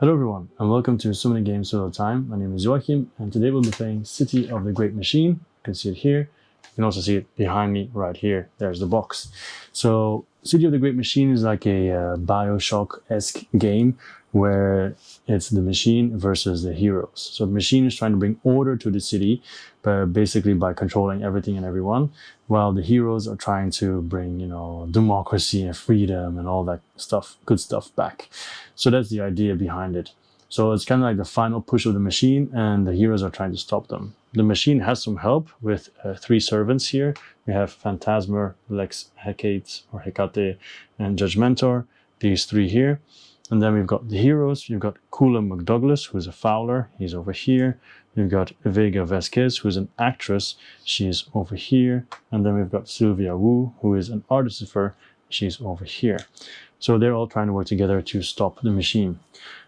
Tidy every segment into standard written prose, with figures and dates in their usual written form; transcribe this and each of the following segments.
Hello everyone, and welcome to So Many Games All the Time. My name is Joachim, and today we'll be playing City of the Great Machine. You can see it here. You can also see it behind me right here. There's the box. So City of the Great Machine is like a Bioshock-esque game where it's the machine versus the heroes. So the machine is trying to bring order to the city, but basically by controlling everything and everyone, while the heroes are trying to bring, democracy and freedom and all that stuff, good stuff back. So that's the idea behind it. So it's kind of like the final push of the machine, and the heroes are trying to stop them. The machine has some help with 3 servants here. We have Phantasmer, Lex, Hecate, and Judgmentor, these 3 here. And then we've got the heroes. You've got Kula McDouglas, who's a fowler. He's over here. We've got Vega Vasquez, who's an actress. She's over here. And then we've got Sylvia Wu, who is an artificer. She's over here. So they're all trying to work together to stop the machine.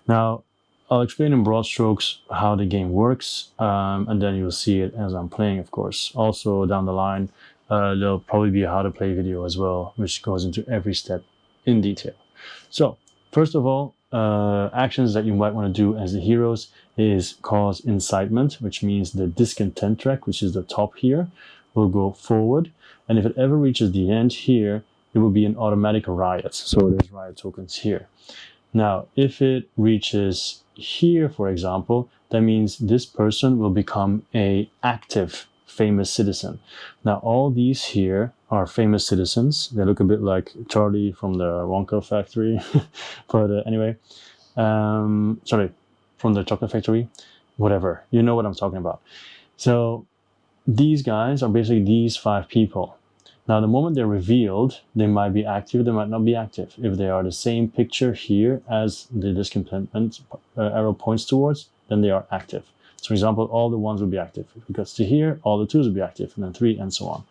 Now, I'll explain in broad strokes how the game works, and then you'll see it as I'm playing, of course. Also, down the line, there'll probably be a how to play video as well, which goes into every step in detail. So, first of all, actions that you might want to do as the heroes is cause incitement, which means the discontent track, which is the top here, will go forward. And if it ever reaches the end here, it will be an automatic riot. So there's riot tokens here. Now, if it reaches here, for example, that means this person will become an active famous citizen. Now, all these here are famous citizens. They look a bit like Charlie from the Wonka factory. But anyway, sorry, from the chocolate factory, whatever. You know what I'm talking about. So these guys are basically these 5 people. Now, the moment they're revealed, they might be active, they might not be active. If they are the same picture here as the discontentment arrow points towards, then they are active. So, for example, all the 1s will be active. If it gets to here, all the 2s will be active, and then 3, and so on.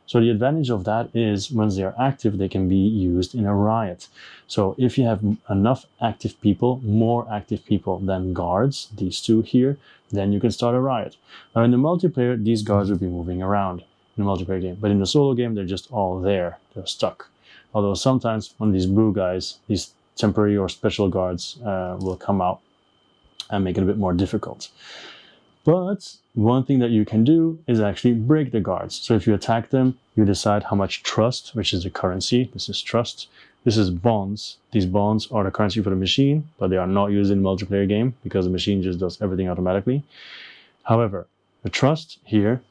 So the advantage of that is once they are active, they can be used in a riot. So if you have enough active people, more active people than guards, these 2 here, then you can start a riot. Now, in the multiplayer, these guards will be moving around in a multiplayer game. But in the solo game, they're just all there. They're stuck. Although sometimes when these blue guys, these temporary or special guards will come out and make it a bit more difficult. But one thing that you can do is actually break the guards. So if you attack them, you decide how much trust, which is the currency. This is trust. This is bonds. These bonds are the currency for the machine, but they are not used in the multiplayer game because the machine just does everything automatically. However, the trust here,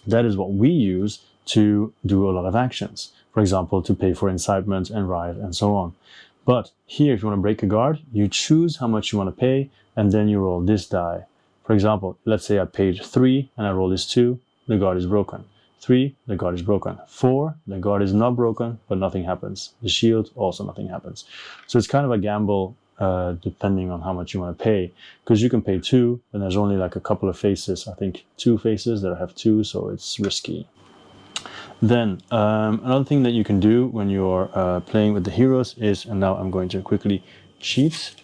that is what we use to do a lot of actions. For example, to pay for incitement and riot and so on. But here, if you want to break a guard, you choose how much you want to pay, and then you roll this die. For example, let's say I paid 3 and I roll this 2, the guard is broken. 3, the guard is broken. 4, the guard is not broken, but nothing happens. The shield, also nothing happens. So it's kind of a gamble depending on how much you want to pay, because you can pay 2 and there's only like a couple of faces, I think 2 faces that have 2, so it's risky. Then another thing that you can do when you're playing with the heroes is, and now I'm going to quickly cheat,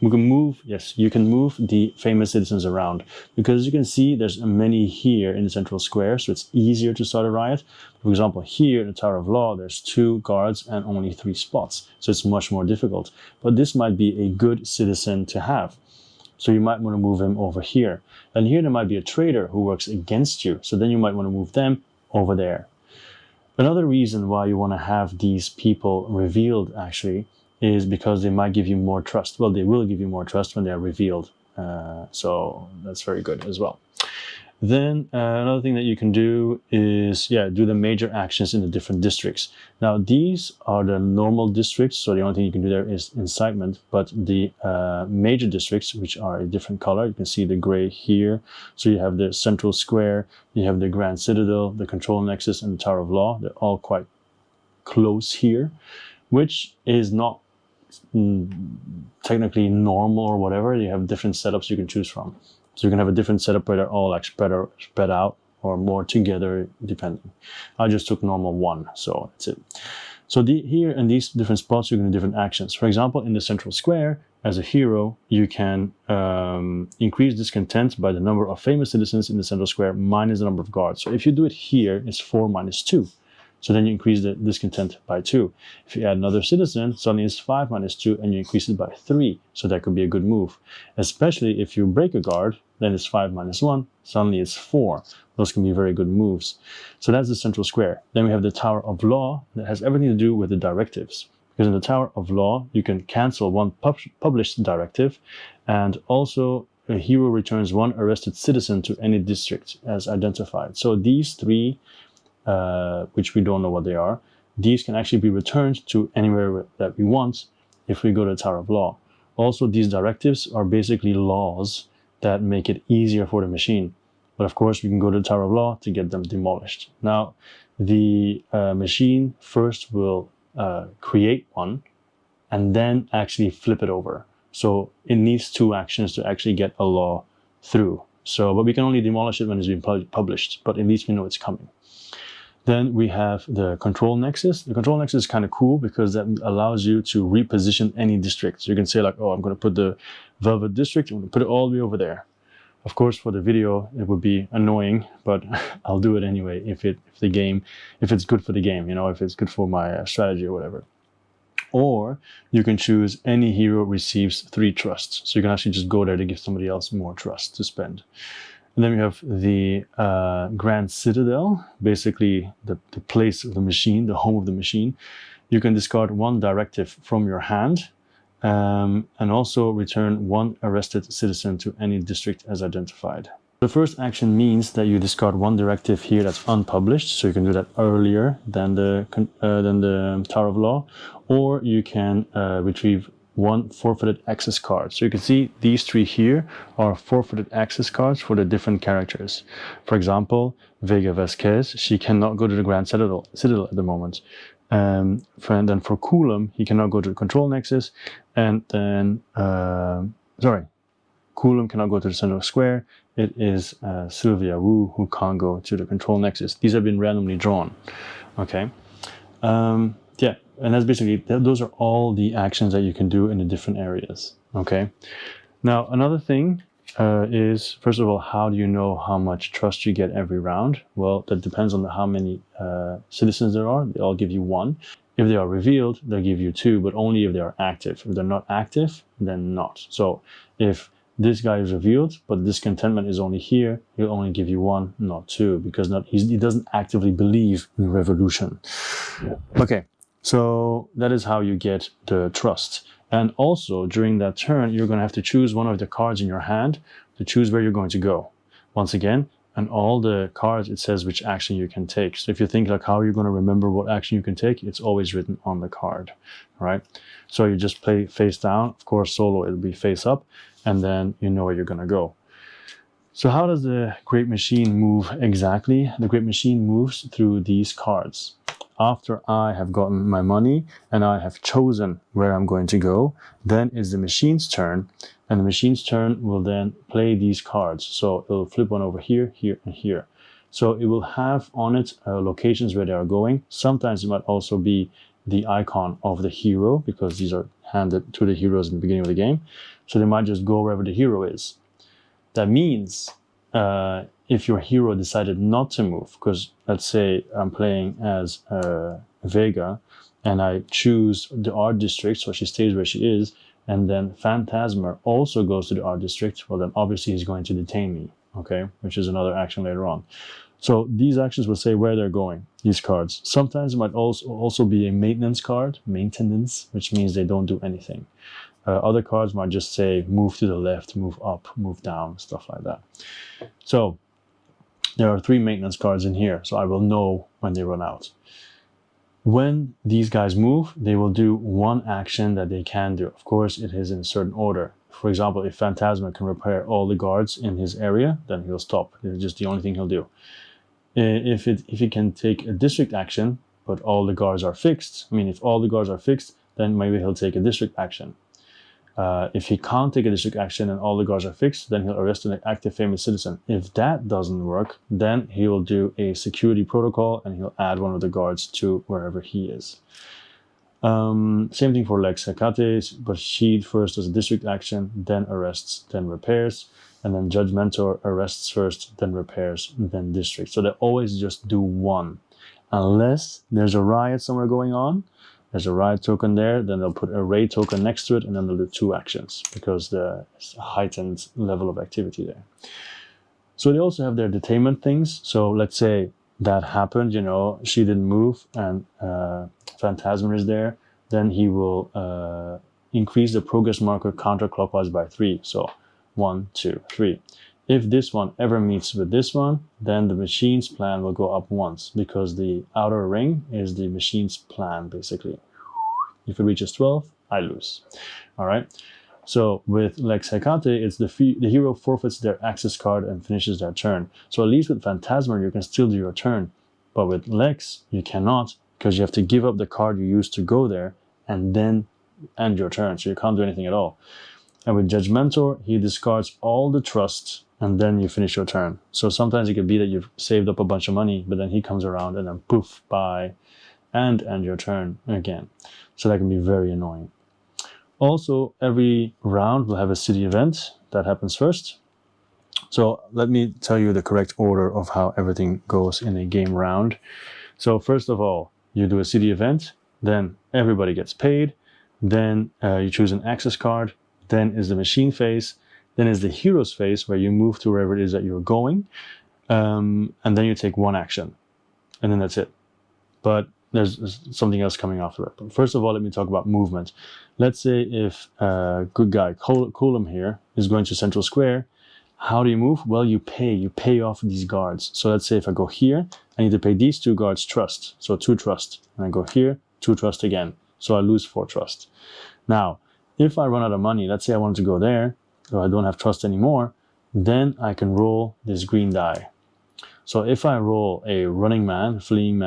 we can move, yes, you can move the famous citizens around, because as you can see, there's many here in the central square, so it's easier to start a riot. For example, here in the Tower of Law, there's 2 guards and only 3 spots, so it's much more difficult. But this might be a good citizen to have. So you might want to move him over here. And here there might be a traitor who works against you, so then you might want to move them over there. Another reason why you want to have these people revealed, actually, is because they might give you more trust. Well, they will give you more trust when they are revealed. So that's very good as well. Then another thing that you can do is, do the major actions in the different districts. Now, these are the normal districts, so the only thing you can do there is incitement. But the major districts, which are a different color, you can see the gray here. So you have the central square, you have the Grand Citadel, the Control Nexus, and the Tower of Law. They're all quite close here, which is not technically normal or whatever. You have different setups you can choose from. So you can have a different setup where they're all like spread out or more together, depending. I just took normal 1, so that's it. So here in these different spots, you can do different actions. For example, in the central square, as a hero, you can increase discontent by the number of famous citizens in the central square minus the number of guards. So if you do it here, it's 4 minus 2. So then you increase the discontent by 2. If you add another citizen, suddenly it's 5 minus 2, and you increase it by 3. So that could be a good move. Especially if you break a guard, then it's 5 minus 1, suddenly it's 4. Those can be very good moves. So that's the central square. Then we have the Tower of Law that has everything to do with the directives. Because in the Tower of Law, you can cancel one published directive, and also a hero returns one arrested citizen to any district as identified. So these 3, which we don't know what they are, these can actually be returned to anywhere that we want if we go to the Tower of Law. Also, these directives are basically laws that make it easier for the machine. But of course, we can go to the Tower of Law to get them demolished. Now, the machine first will create one and then actually flip it over. So it needs 2 actions to actually get a law through. So, but we can only demolish it when it's been published, but at least we know it's coming. Then we have the control nexus. The control nexus is kind of cool because that allows you to reposition any district. So you can say like, oh, I'm going to put the Velvet district, I'm going to put it all the way over there. Of course, for the video, it would be annoying, but I'll do it anyway if it's good for the game, if it's good for my strategy or whatever. Or you can choose any hero receives 3 trusts. So you can actually just go there to give somebody else more trust to spend. And then we have the Grand Citadel, basically the place of the machine, the home of the machine. You can discard 1 directive from your hand, and also return 1 arrested citizen to any district as identified. The first action means that you discard 1 directive here that's unpublished, so you can do that earlier than the Tower of Law, or you can retrieve 1 forfeited access card. So you can see these 3 here are forfeited access cards for the different characters. For example, Vega Vasquez, she cannot go to the Grand Citadel at the moment. And then for Coulomb, he cannot go to the Control Nexus, and then Coulomb cannot go to the Central Square. It is Sylvia Wu who can't go to the Control Nexus. These have been randomly drawn. Okay. Yeah, and that's basically, those are all the actions that you can do in the different areas. Okay. Now, another thing is, first of all, how do you know how much trust you get every round? Well, that depends on how many citizens there are. They all give you 1. If they are revealed, they'll give you 2, but only if they are active. If they're not active, then not. So if this guy is revealed, but discontentment is only here, he'll only give you 1, not 2, because he doesn't actively believe in revolution. Okay, so that is how you get the trust. And also, during that turn, you're going to have to choose one of the cards in your hand to choose where you're going to go. Once again, on all the cards, it says which action you can take. So if you think like how you're going to remember what action you can take, it's always written on the card, right? So you just play face down. Of course, solo, it'll be face up, and then you know where you're going to go. So how does the Great Machine move exactly? The Great Machine moves through these cards. After I have gotten my money and I have chosen where I'm going to go, then it's the machine's turn, and the machine's turn will then play these cards. So it'll flip one over here, here, and here. So it will have on it locations where they are going. Sometimes it might also be the icon of the hero, because these are handed to the heroes in the beginning of the game. So they might just go wherever the hero is. That means if your hero decided not to move, because let's say I'm playing as Vega and I choose the art district, so she stays where she is, and then Phantasmer also goes to the art district, well then obviously he's going to detain me, okay, which is another action later on. So these actions will say where they're going, these cards. Sometimes it might also be a maintenance card, maintenance, which means they don't do anything. Other cards might just say move to the left, move up, move down, stuff like that. So there are 3 maintenance cards in here, so I will know when they run out. When these guys move, they will do 1 action that they can do. Of course, it is in a certain order. For example, if Phantasma can repair all the guards in his area, then he'll stop. It's just the only thing he'll do. If he can take a district action, but all the guards are fixed, if all the guards are fixed, then maybe he'll take a district action. If he can't take a district action and all the guards are fixed, then he'll arrest an active famous citizen. If that doesn't work, then he will do a security protocol and he'll add one of the guards to wherever he is. Same thing for Lex Hecates, but she first does a district action, then arrests, then repairs, and then Judge Mentor arrests first, then repairs, then district. So they always just do 1. unless there's a riot somewhere going on. There's a riot token there, then they'll put a raid token next to it, and then they'll do 2 actions because there's a heightened level of activity there. So they also have their detainment things. So let's say that happened, you know, she didn't move and Phantasmer is there, then he will increase the progress marker counterclockwise by 3. So 1, 2, 3. If this one ever meets with this one, then the machine's plan will go up once because the outer ring is the machine's plan, basically. If it reaches 12, I lose. All right. So with Lex Hecate, it's the hero forfeits their access card and finishes their turn. So at least with Phantasmer, you can still do your turn. But with Lex, you cannot because you have to give up the card you used to go there and then end your turn. So you can't do anything at all. And with Judgmentor, he discards all the trust and then you finish your turn. So sometimes it could be that you've saved up a bunch of money, but then he comes around and then poof, bye, and end your turn again. So that can be very annoying. Also, every round will have a city event that happens first. So let me tell you the correct order of how everything goes in a game round. So first of all, you do a city event, then everybody gets paid, then you choose an access card, then is the machine phase, then is the hero's phase where you move to wherever it is that you're going, and then you take 1 action, and then that's it. But there's something else coming after it. But first of all, let me talk about movement. Let's say if good guy Colum here is going to Central Square, how do you move? Well, you pay off these guards. So let's say if I go here, I need to pay these 2 guards trust, so 2 trust, and I go here, 2 trust again, so I lose 4 trust. Now, if I run out of money, let's say I wanted to go there, so I don't have trust anymore, then I can roll this green die. So if I roll a running man, fleeing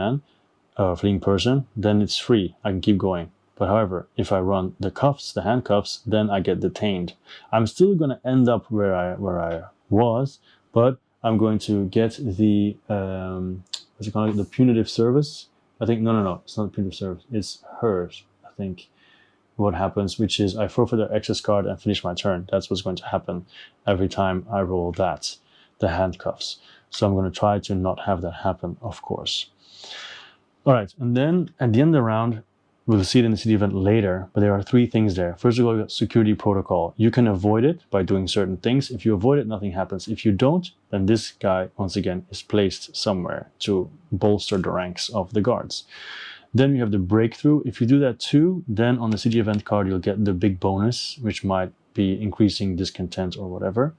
person, then it's free. I can keep going. But however, if I run the cuffs, the handcuffs, then I get detained. I'm still going to end up where I was, but I'm going to get the what's it called? The punitive service. I think no, it's not punitive service. It's hers. I think what happens, which is I forfeit their access card and finish my turn. That's what's going to happen every time I roll that, the handcuffs. So I'm going to try to not have that happen, of course. All right, and then at the end of the round, we'll see it in the city event later, but there are 3 things there. First of all, you got security protocol. You can avoid it by doing certain things. If you avoid it, nothing happens. If you don't, then this guy, once again, is placed somewhere to bolster the ranks of the guards. Then we have the breakthrough. If you do that too, then on the city event card, you'll get the big bonus, which might be increasing discontent or whatever.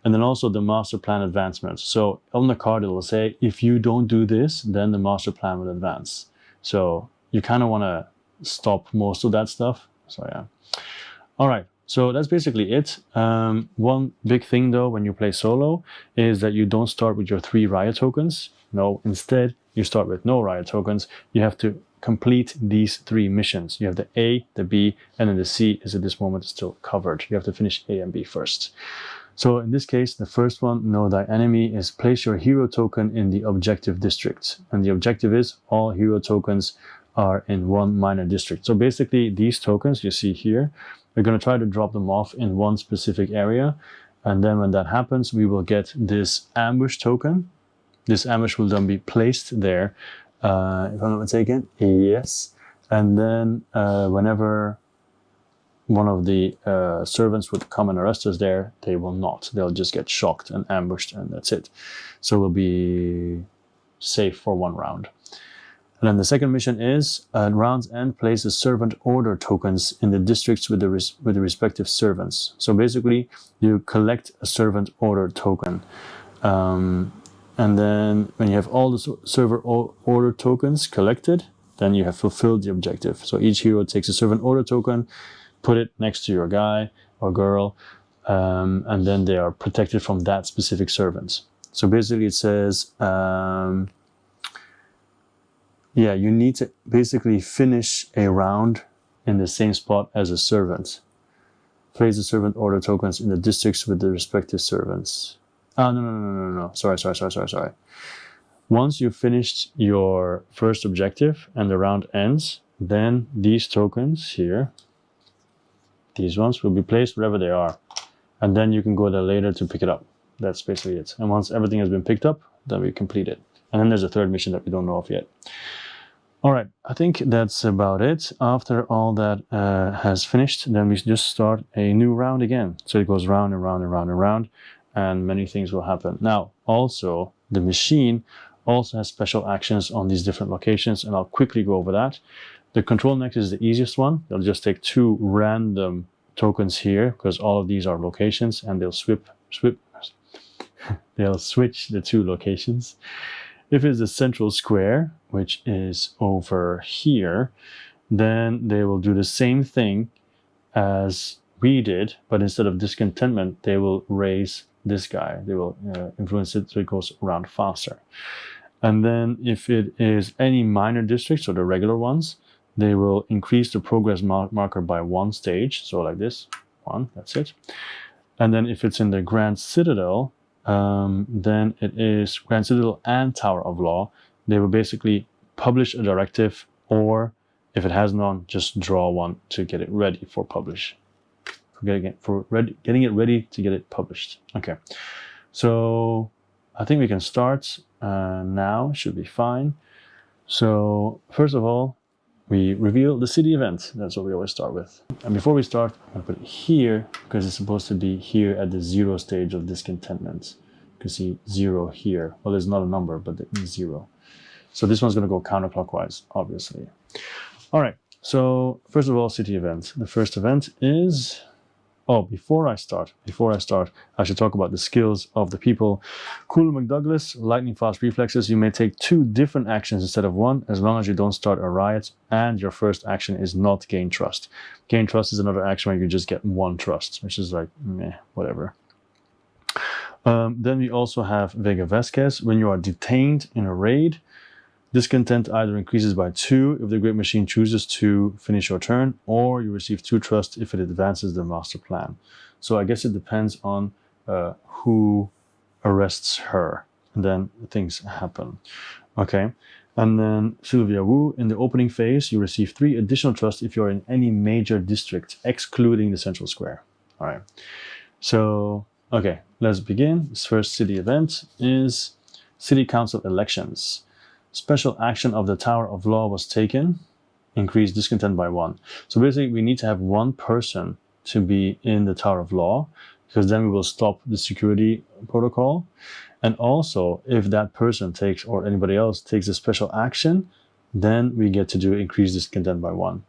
And then also the master plan advancement. So on the card, it will say, if you don't do this, then the master plan will advance. So you kind of want to stop most of that stuff. So yeah. All right. So that's basically it. One big thing though, when you play solo, is that you don't start with your 3 riot tokens. No, instead, you start with no riot tokens. You have to complete these 3 missions. You have the A, the B, and then the C is at this moment still covered. You have to finish A and B first. So in this case, the first one, Know Thy Enemy, is place your hero token in the objective district. And the objective is all hero tokens are in 1 minor district. So basically these tokens you see here, we're going to try to drop them off in 1 specific area. And then when that happens, we will get this ambush token. This ambush will then be placed there. If I'm not mistaken, yes. And then whenever one of the servants would come and arrest us there, they will not. They'll just get shocked and ambushed, and that's it. So we'll be safe for 1 round. And then the second mission is, at round's end, place the servant order tokens in the districts with the respective servants. So basically, you collect a servant order token. And then when you have all the server order tokens collected, then you have fulfilled the objective. So each hero takes a servant order token, put it next to your guy or girl, and then they are protected from that specific servant. So basically it says, yeah, you need to basically finish a round in the same spot as a servant. Place the servant order tokens in the districts with the respective servants. Oh, no. Sorry. Once you've finished your first objective and the round ends, then these tokens here, these ones will be placed wherever they are. And then you can go there later to pick it up. That's basically it. And once everything has been picked up, then we complete it. And then there's a third mission that we don't know of yet. All right, I think that's about it. After all that has finished, then we just start a new round again. So it goes round and round and round and round, and many things will happen. Now, also, the machine also has special actions on these different locations, and I'll quickly go over that. The control nexus is the easiest one. They'll just take 2 random tokens here, because all of these are locations, and they'll they'll switch the 2 locations. If it's the central square, which is over here, then they will do the same thing as we did, but instead of discontentment, they will raise this guy. They will influence it so it goes around faster. And then if it is any minor districts, or the regular ones, they will increase the progress marker by 1 stage. So like this, 1, that's it. And then if it's in the Grand Citadel, then it is Grand Citadel and Tower of Law. They will basically publish a directive, or if it has none, just draw one to get it ready for publish. Getting it ready to get it published. Okay, so I think we can start now. Should be fine. So first of all, we reveal the city event. That's what we always start with. And before we start, I'm going to put it here because it's supposed to be here at the 0 stage of discontentment. You can see 0 here. Well, there's not a number, but it's 0. So this one's going to go counterclockwise, obviously. All right. So first of all, city event. The first event is... Oh, before I start, I should talk about the skills of the people. Cool McDouglas, lightning fast reflexes. You may take 2 different actions instead of 1, as long as you don't start a riot and your first action is not gain trust. Gain trust is another action where you just get 1 trust, which is like, meh, whatever. Then we also have Vega Vasquez. When you are detained in a raid, discontent either increases by 2 if the Great Machine chooses to finish your turn, or you receive 2 trust if it advances the master plan. So I guess it depends on who arrests her, and then things happen. Okay, and then Sylvia Wu, in the opening phase, you receive 3 additional trust if you're in any major district, excluding the central square. All right, so, okay, let's begin. This first city event is City Council elections. Special action of the Tower of Law was taken, increased discontent by 1. So basically we need to have 1 person to be in the Tower of Law, because then we will stop the security protocol. And also if that person takes, or anybody else takes a special action, then we get to do increased discontent by 1.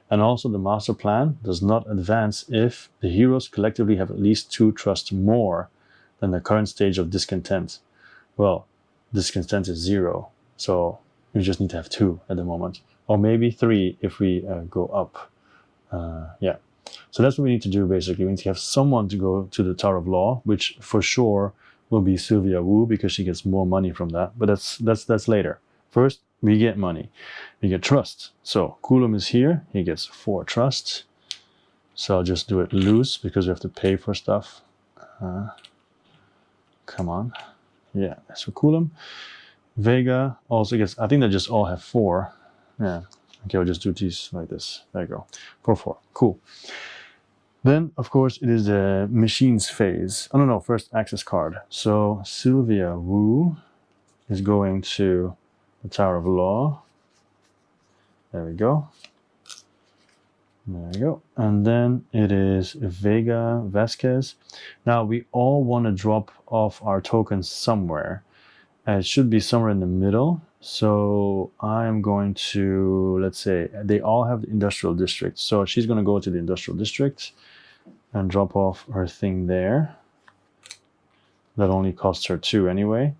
And also the master plan does not advance if the heroes collectively have at least 2 trust more than the current stage of discontent. Well, discontent is 0. So we just need to have 2 at the moment, or maybe 3 if we go up. Yeah, so that's what we need to do basically. We need to have someone to go to the Tower of Law, which for sure will be Sylvia Wu because she gets more money from that. But that's later. First, we get money. We get trust. So Coulomb is here. He gets 4 trust. So I'll just do it loose because we have to pay for stuff. Come on. Yeah, that's for Coulomb. Vega also gets, I think they just all have 4. Yeah. Okay, we'll just do these like this. There you go. 4. Cool. Then, of course, it is the machines phase. Oh, no, first access card. So Sylvia Wu is going to the Tower of Law. There we go. There we go. And then it is Vega Vasquez. Now, we all want to drop off our tokens somewhere. It should be somewhere in the middle. So I am going to, let's say, they all have the industrial district. So she's going to go to the industrial district and drop off her thing there. That only costs her 2 anyway.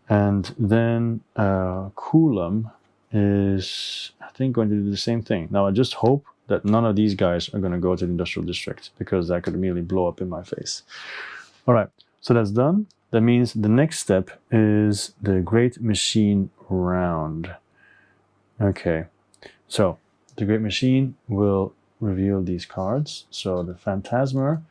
And then Coulomb is, I think, going to do the same thing. Now, I just hope that none of these guys are going to go to the industrial district, because that could immediately blow up in my face. All right, so that's done. That means the next step is the Great Machine round. Okay, so the Great Machine will reveal these cards. So the Phantasmer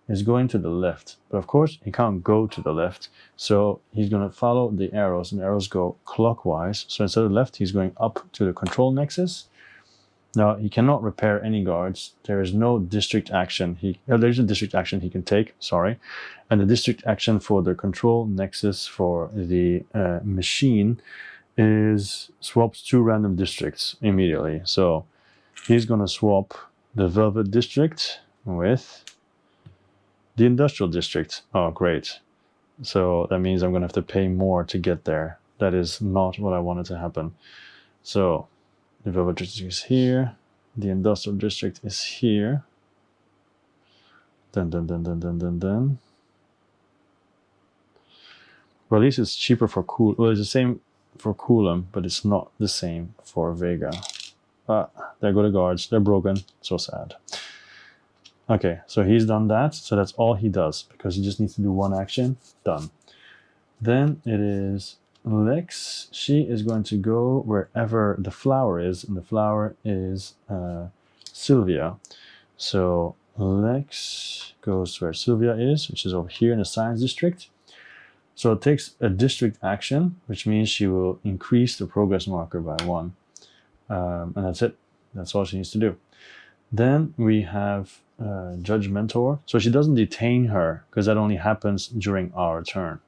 is going to the left, but of course he can't go to the left. So he's going to follow the arrows, and the arrows go clockwise. So instead of left, he's going up to the control nexus. Now, he cannot repair any guards. There is no district action. There's a district action he can take, sorry. And the district action for the control nexus for the machine is swaps 2 random districts immediately. So he's going to swap the Velvet district with the Industrial district. Oh, great. So that means I'm going to have to pay more to get there. That is not what I wanted to happen. So the Velvet district is here. The Industrial district is here. Then. Well, at least it's cheaper for Cool. Well, it's the same for Coulomb, but it's not the same for Vega. There go the guards. They're broken. So sad. Okay, so he's done that. So that's all he does, because he just needs to do one action. Done. Then it is Lex. She is going to go wherever the flower is, and the flower is Sylvia. So Lex goes where Sylvia is, which is over here in the Science District. So it takes a district action, which means she will increase the progress marker by 1. And that's it. That's all she needs to do. Then we have Judge Mentor. So she doesn't detain her, because that only happens during our turn.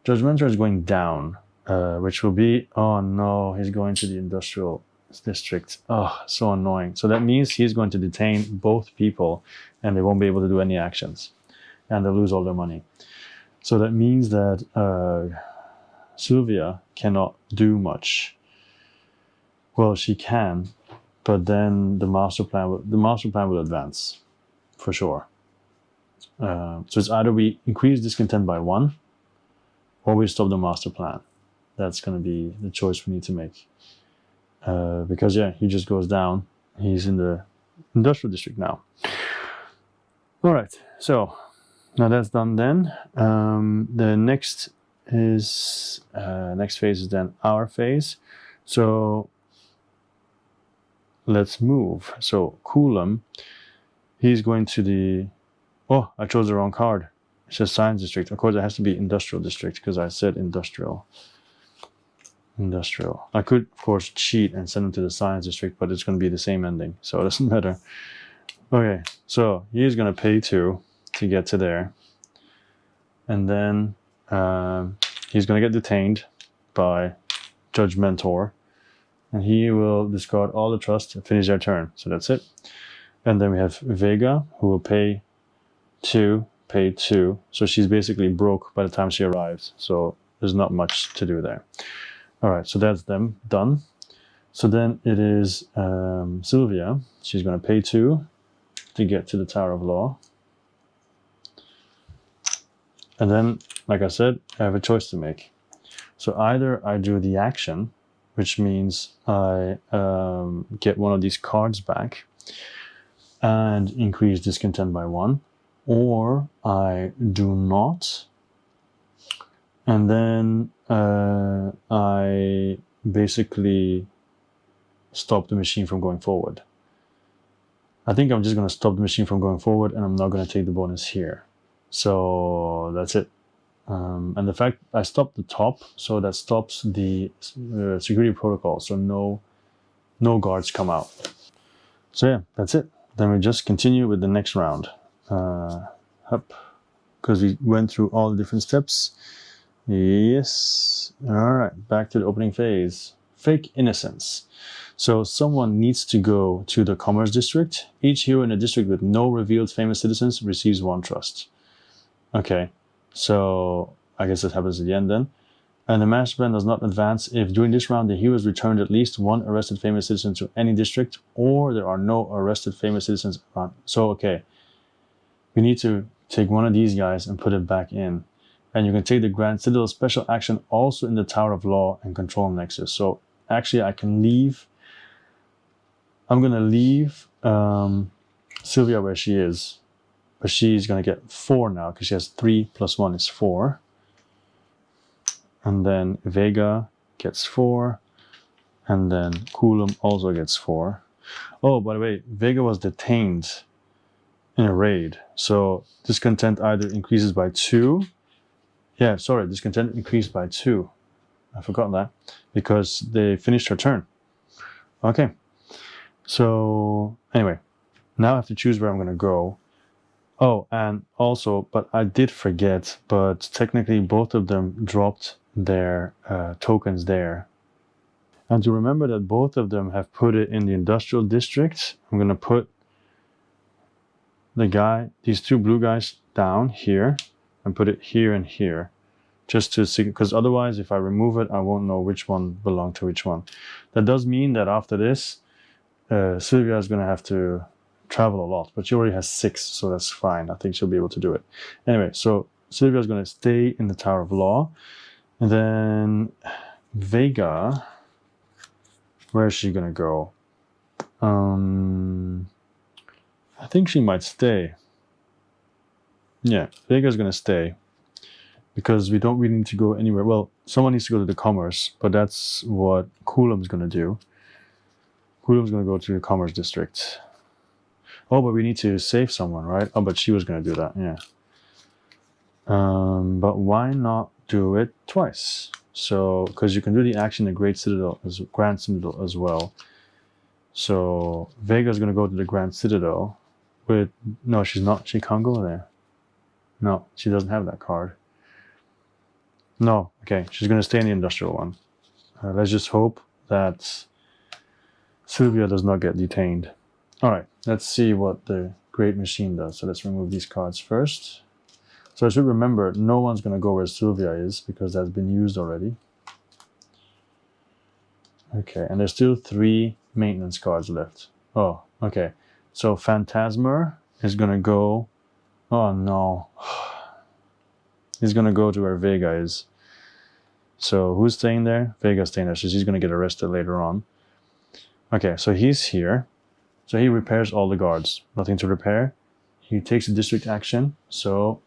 Judge Mentor is going down, which will be, oh no, he's going to the Industrial District. Oh, so annoying. So that means he's going to detain both people, and they won't be able to do any actions. And they'll lose all their money. So that means that Sylvia cannot do much. Well, she can, but then the master plan will advance, for sure. So it's either we increase discontent by 1, or we stop the master plan. That's going to be the choice we need to make. Because yeah, he just goes down. He's in the Industrial District now. All right, so now that's done then. The next phase is then our phase. So let's move. So Coulomb, he's going to the, oh, I chose the wrong card. It says Science District. Of course, it has to be Industrial District, because I said Industrial. I could, of course, cheat and send him to the Science District, but it's going to be the same ending, so it doesn't matter. Okay, so he's going to pay 2 to get to there. And then he's going to get detained by Judge Mentor. And he will discard all the trust and finish their turn. So that's it. And then we have Vega, who will pay 2. So she's basically broke by the time she arrives. So there's not much to do there. All right, so that's them done. So then it is Sylvia. She's going to pay 2 to get to the Tower of Law. And then, like I said, I have a choice to make. So either I do the action, which means I get one of these cards back and increase discontent by 1, or I do not, and then I basically stop the machine from going forward. I think I'm just going to stop the machine from going forward, and I'm not going to take the bonus here. So that's it. And the fact I stopped the top, so that stops the security protocol, so no guards come out. So yeah, that's it. Then we just continue with the next round. Because we went through all the different steps. Yes. All right, back to the opening phase. Fake innocence. So someone needs to go to the Commerce District. Each hero in a district with no revealed famous citizens receives 1 trust. Okay, so I guess that happens at the end then. And the master plan does not advance if during this round the hero has returned at least 1 arrested famous citizen to any district, or there are no arrested famous citizens around. So okay, we need to take one of these guys and put it back in. And you can take the Grand Citadel special action also in the Tower of Law and Control Nexus. So actually I can leave. I'm going to leave Sylvia where she is. But she's going to get 4 now, because she has 3 plus 1 is 4. And then Vega gets 4. And then Coulomb also gets 4. Oh, by the way, Vega was detained in a raid. So discontent either increases by 2. Yeah, sorry, discontent increased by 2. I forgot that. Because they finished her turn. Okay. So anyway, now I have to choose where I'm going to go. Oh, and also, but I did forget, but technically both of them dropped their tokens there. And to remember that both of them have put it in the industrial district, I'm going to put these two blue guys down here and put it here and here. Just to see, because otherwise if I remove it, I won't know which one belonged to which one. That does mean that after this, Sylvia is going to have to travel a lot, but she already has 6, so that's fine. I think she'll be able to do it. Anyway, so Sylvia is going to stay in the Tower of Law. And then Vega, where is she going to go? I think she might stay. Yeah, Vega's going to stay because we don't really need to go anywhere. Well, someone needs to go to the commerce, but that's what Coulom's going to do. Coulom's going to go to the commerce district. Oh, but we need to save someone, right? Oh, but she was going to do that, yeah. But why not do it twice? So, because you can do the action in Grand Citadel as well. So Vega's going to go to the Grand Citadel with... No, she's not. She can't go there. No, she doesn't have that card. No, okay. She's going to stay in the industrial one. Let's just hope that Sylvia does not get detained. All right, let's see what the Great Machine does. So let's remove these cards first. So I should remember, no one's going to go where Sylvia is because that's been used already. Okay, and there's still 3 maintenance cards left. Oh, okay. So Phantasmer is going to go... Oh, no. He's going to go to where Vega is. So who's staying there? Vega's staying there, so she's going to get arrested later on. Okay, so he's here. So he repairs all the guards. Nothing to repair. He takes a district action. So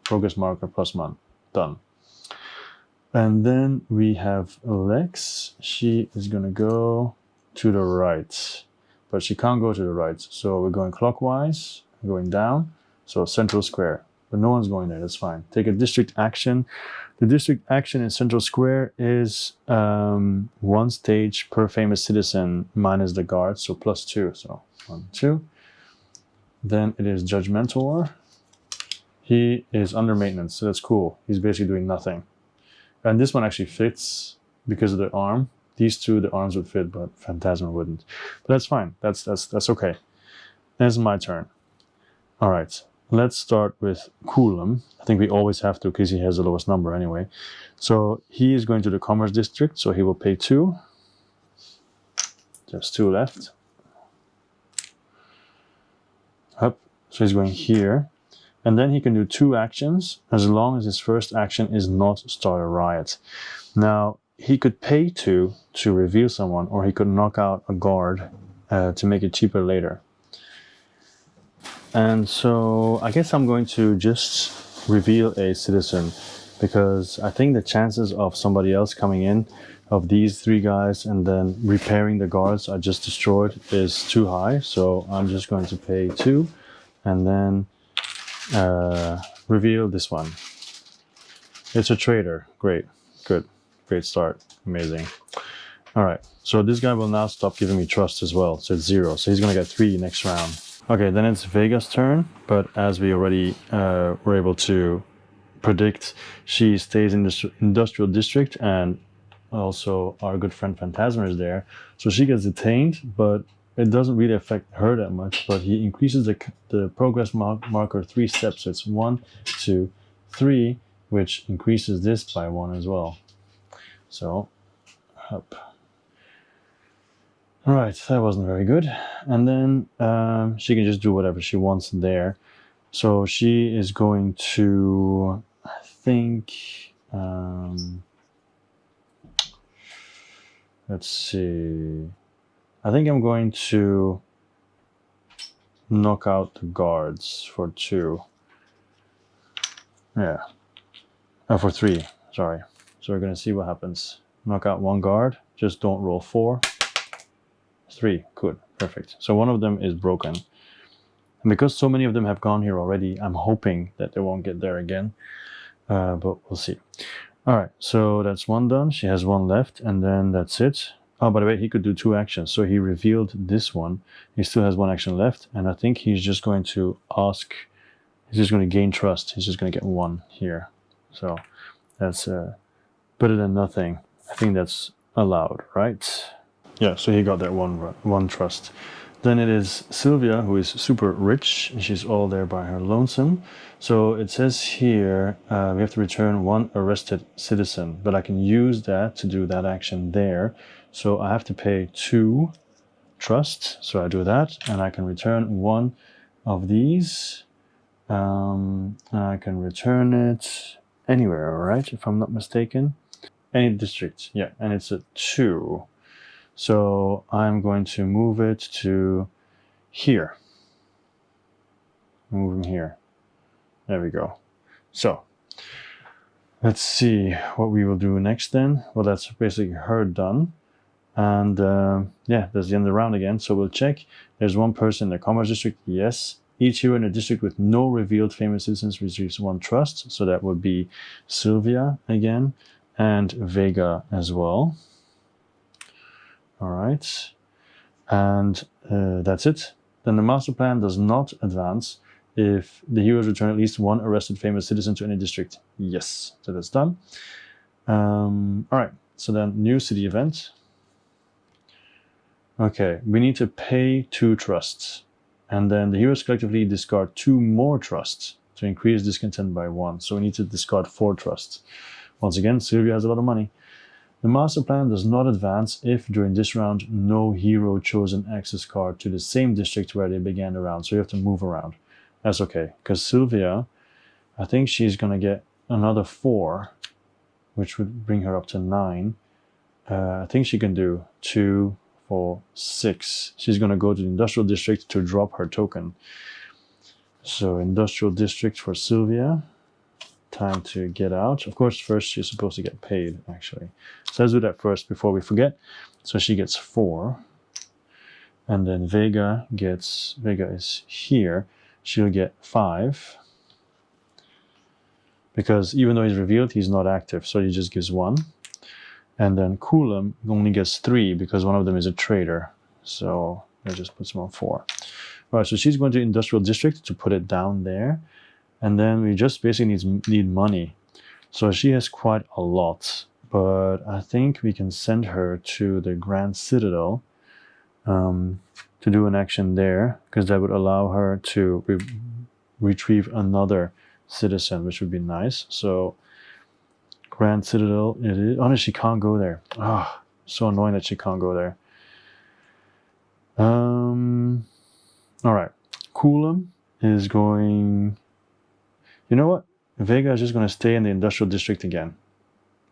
progress marker +1. Done. And then we have Lex. She is going to go to the right. But she can't go to the right. So we're going clockwise, going down. So central square. But no one's going there. That's fine. Take a district action. The district action in central square is 1 stage per famous citizen minus the guard. So +2. So 1, 2. Then it is Judgmentor. He is under maintenance. So that's cool. He's basically doing nothing. And this one actually fits because of the arm. These two, the arms would fit, but Phantasma wouldn't. But that's fine. That's okay. That's my turn. All right. Let's start with Coulom. I think we always have to because he has the lowest number anyway. So he is going to the commerce district. So he will pay 2. There's 2 left. Up. So he's going here. And then he can do 2 actions as long as his first action is not start a riot. Now, he could pay 2 to reveal someone, or he could knock out a guard to make it cheaper later. And so I guess I'm going to just reveal a citizen because I think the chances of somebody else coming in, of these 3 guys, and then repairing the guards I just destroyed is too high. So I'm just going to pay 2 and then reveal this one. It's a trader. Great. Good. Great start. Amazing. All right. So this guy will now stop giving me trust as well. So it's 0. So he's going to get 3 next round. Okay, then it's Vega's turn. But as we already were able to predict, she stays in the industrial district, and also our good friend Phantasma is there. So she gets detained, but it doesn't really affect her that much. But he increases the progress marker 3 steps. So it's 1, 2, 3, which increases this by 1 as well. So, up. All right, that wasn't very good. And then she can just do whatever she wants there. So she is going to, I think, let's see. I think I'm going to knock out the guards for 2. Yeah. Oh, for 3, sorry. So we're going to see what happens. Knock out 1 guard. Just don't roll 4. 3. Good. Perfect. So one of them is broken. And because so many of them have gone here already, I'm hoping that they won't get there again. But we'll see. All right. So that's 1 done. She has 1 left. And then that's it. Oh, by the way, he could do 2 actions. So he revealed this one. He still has 1 action left. And I think he's just going to ask, he's just going to gain trust. He's just going to get 1 here. So that's better than nothing. I think that's allowed, right? Yeah, so he got that one trust. Then it is Sylvia, who is super rich. She's all there by her lonesome. So it says here, we have to return 1 arrested citizen, but I can use that to do that action there. So I have to pay 2 trust. So I do that, and I can return 1 of these. I can return it anywhere, right? If I'm not mistaken. Any district, yeah, and it's a 2. So I'm going to move it to here. Move him here. There we go. So let's see what we will do next then. Well, that's basically her done. And yeah, that's the end of the round again. So we'll check. There's 1 person in the commerce district. Yes. Each hero in a district with no revealed famous citizens receives 1 trust. So that would be Sylvia again and Vega as well. All right. And that's it. Then the master plan does not advance if the heroes return at least 1 arrested famous citizen to any district. Yes. So that's done. All right. So then new city event. Okay. We need to pay 2 trusts. And then the heroes collectively discard 2 more trusts to increase discontent by 1. So we need to discard 4 trusts. Once again, Sylvia has a lot of money. The master plan does not advance if during this round no hero chose an access card to the same district where they began the round. So you have to move around. That's okay. Because Sylvia, I think she's going to get another 4, which would bring her up to 9. I think she can do 2, 4, 6. She's going to go to the industrial district to drop her token. So industrial district for Sylvia. Time to get out. Of course, first she's supposed to get paid, actually. So let's do that first before we forget. So she gets 4. And then Vega is here. She'll get 5. Because even though he's revealed, he's not active. So he just gives 1. And then Coulomb only gets 3 because one of them is a trader. So that just puts him on 4. All right, so she's going to industrial district to put it down there. And then we just basically need money. So she has quite a lot, but I think we can send her to the Grand Citadel to do an action there, because that would allow her to retrieve another citizen, which would be nice. So Grand Citadel it is. Oh no, she can't go there. Ah, so annoying that she can't go there. All right, Coulomb is going. You know what? Vega is just going to stay in the industrial district again.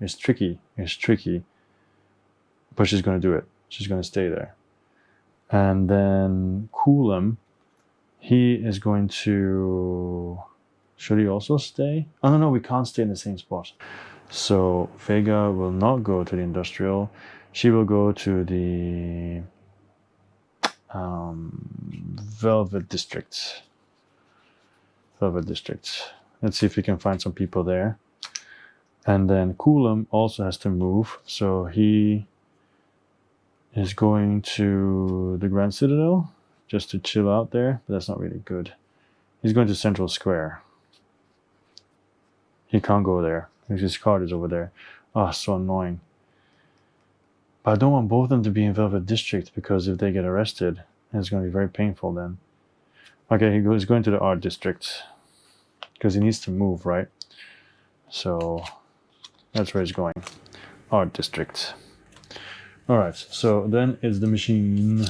It's tricky. But she's going to do it. She's going to stay there. And then Coulomb, he is going to... Should he also stay? Oh, no, we can't stay in the same spot. So Vega will not go to the industrial. She will go to the Velvet District. Let's see if we can find some people there. And then Coulomb also has to move. So he is going to the Grand Citadel just to chill out there. But that's not really good. He's going to Central Square. He can't go there because his card is over there. Oh, so annoying. But I don't want both of them to be in Velvet District because if they get arrested, it's going to be very painful then. Okay, he's going to the Art District. Because he needs to move, right? So that's where he's going. Art District. All right, so then it's the machine.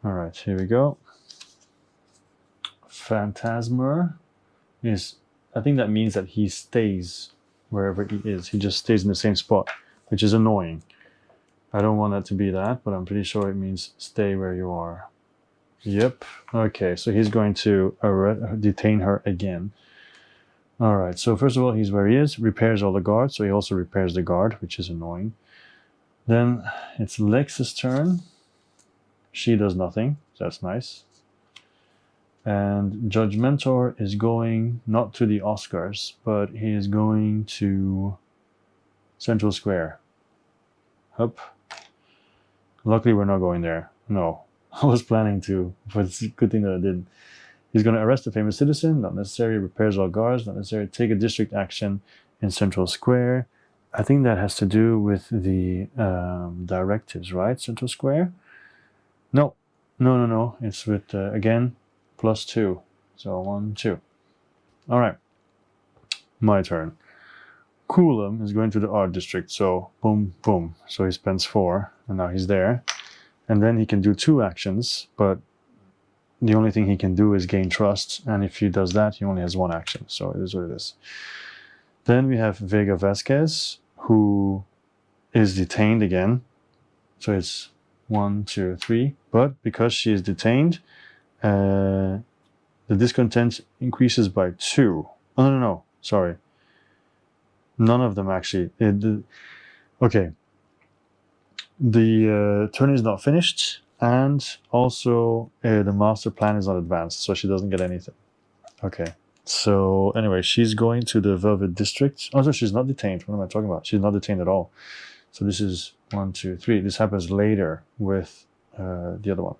All right, here we go. Phantasmer is, I think that means that he stays wherever he is. He just stays in the same spot, which is annoying. I don't want that to be that, but I'm pretty sure it means stay where you are. Yep. Okay, so he's going to detain her again. All right, so first of all, he's where he is, repairs all the guards, so he also repairs the guard, which is annoying. Then it's Lex's turn. She does nothing, so that's nice. And Judge Mentor is going not to the Oscars, but he is going to Central Square. Up. Luckily, we're not going there. No, I was planning to, but it's a good thing that I didn't. He's going to arrest a famous citizen, not necessary. Repairs all guards, not necessary. Take a district action in Central Square. I think that has to do with the directives, right? Central Square? No. It's with, again, +2. So 1, 2. All right. My turn. Coulomb is going to the art district. So boom, boom. So he spends 4, and now he's there. And then he can do 2 actions, but the only thing he can do is gain trust. And if he does that, he only has 1 action. So it is what it is. Then we have Vega Vasquez, who is detained again. So it's 1, 2, 3. But because she is detained, the discontent increases by 2. Oh, no. Sorry. None of them actually. Okay. The turn is not finished, and also the master plan is not advanced, so she doesn't get anything. Okay. So anyway, she's going to the Velvet District. Oh, no, she's not detained. What am I talking about? She's not detained at all. So this is 1, 2, 3. This happens later with the other one.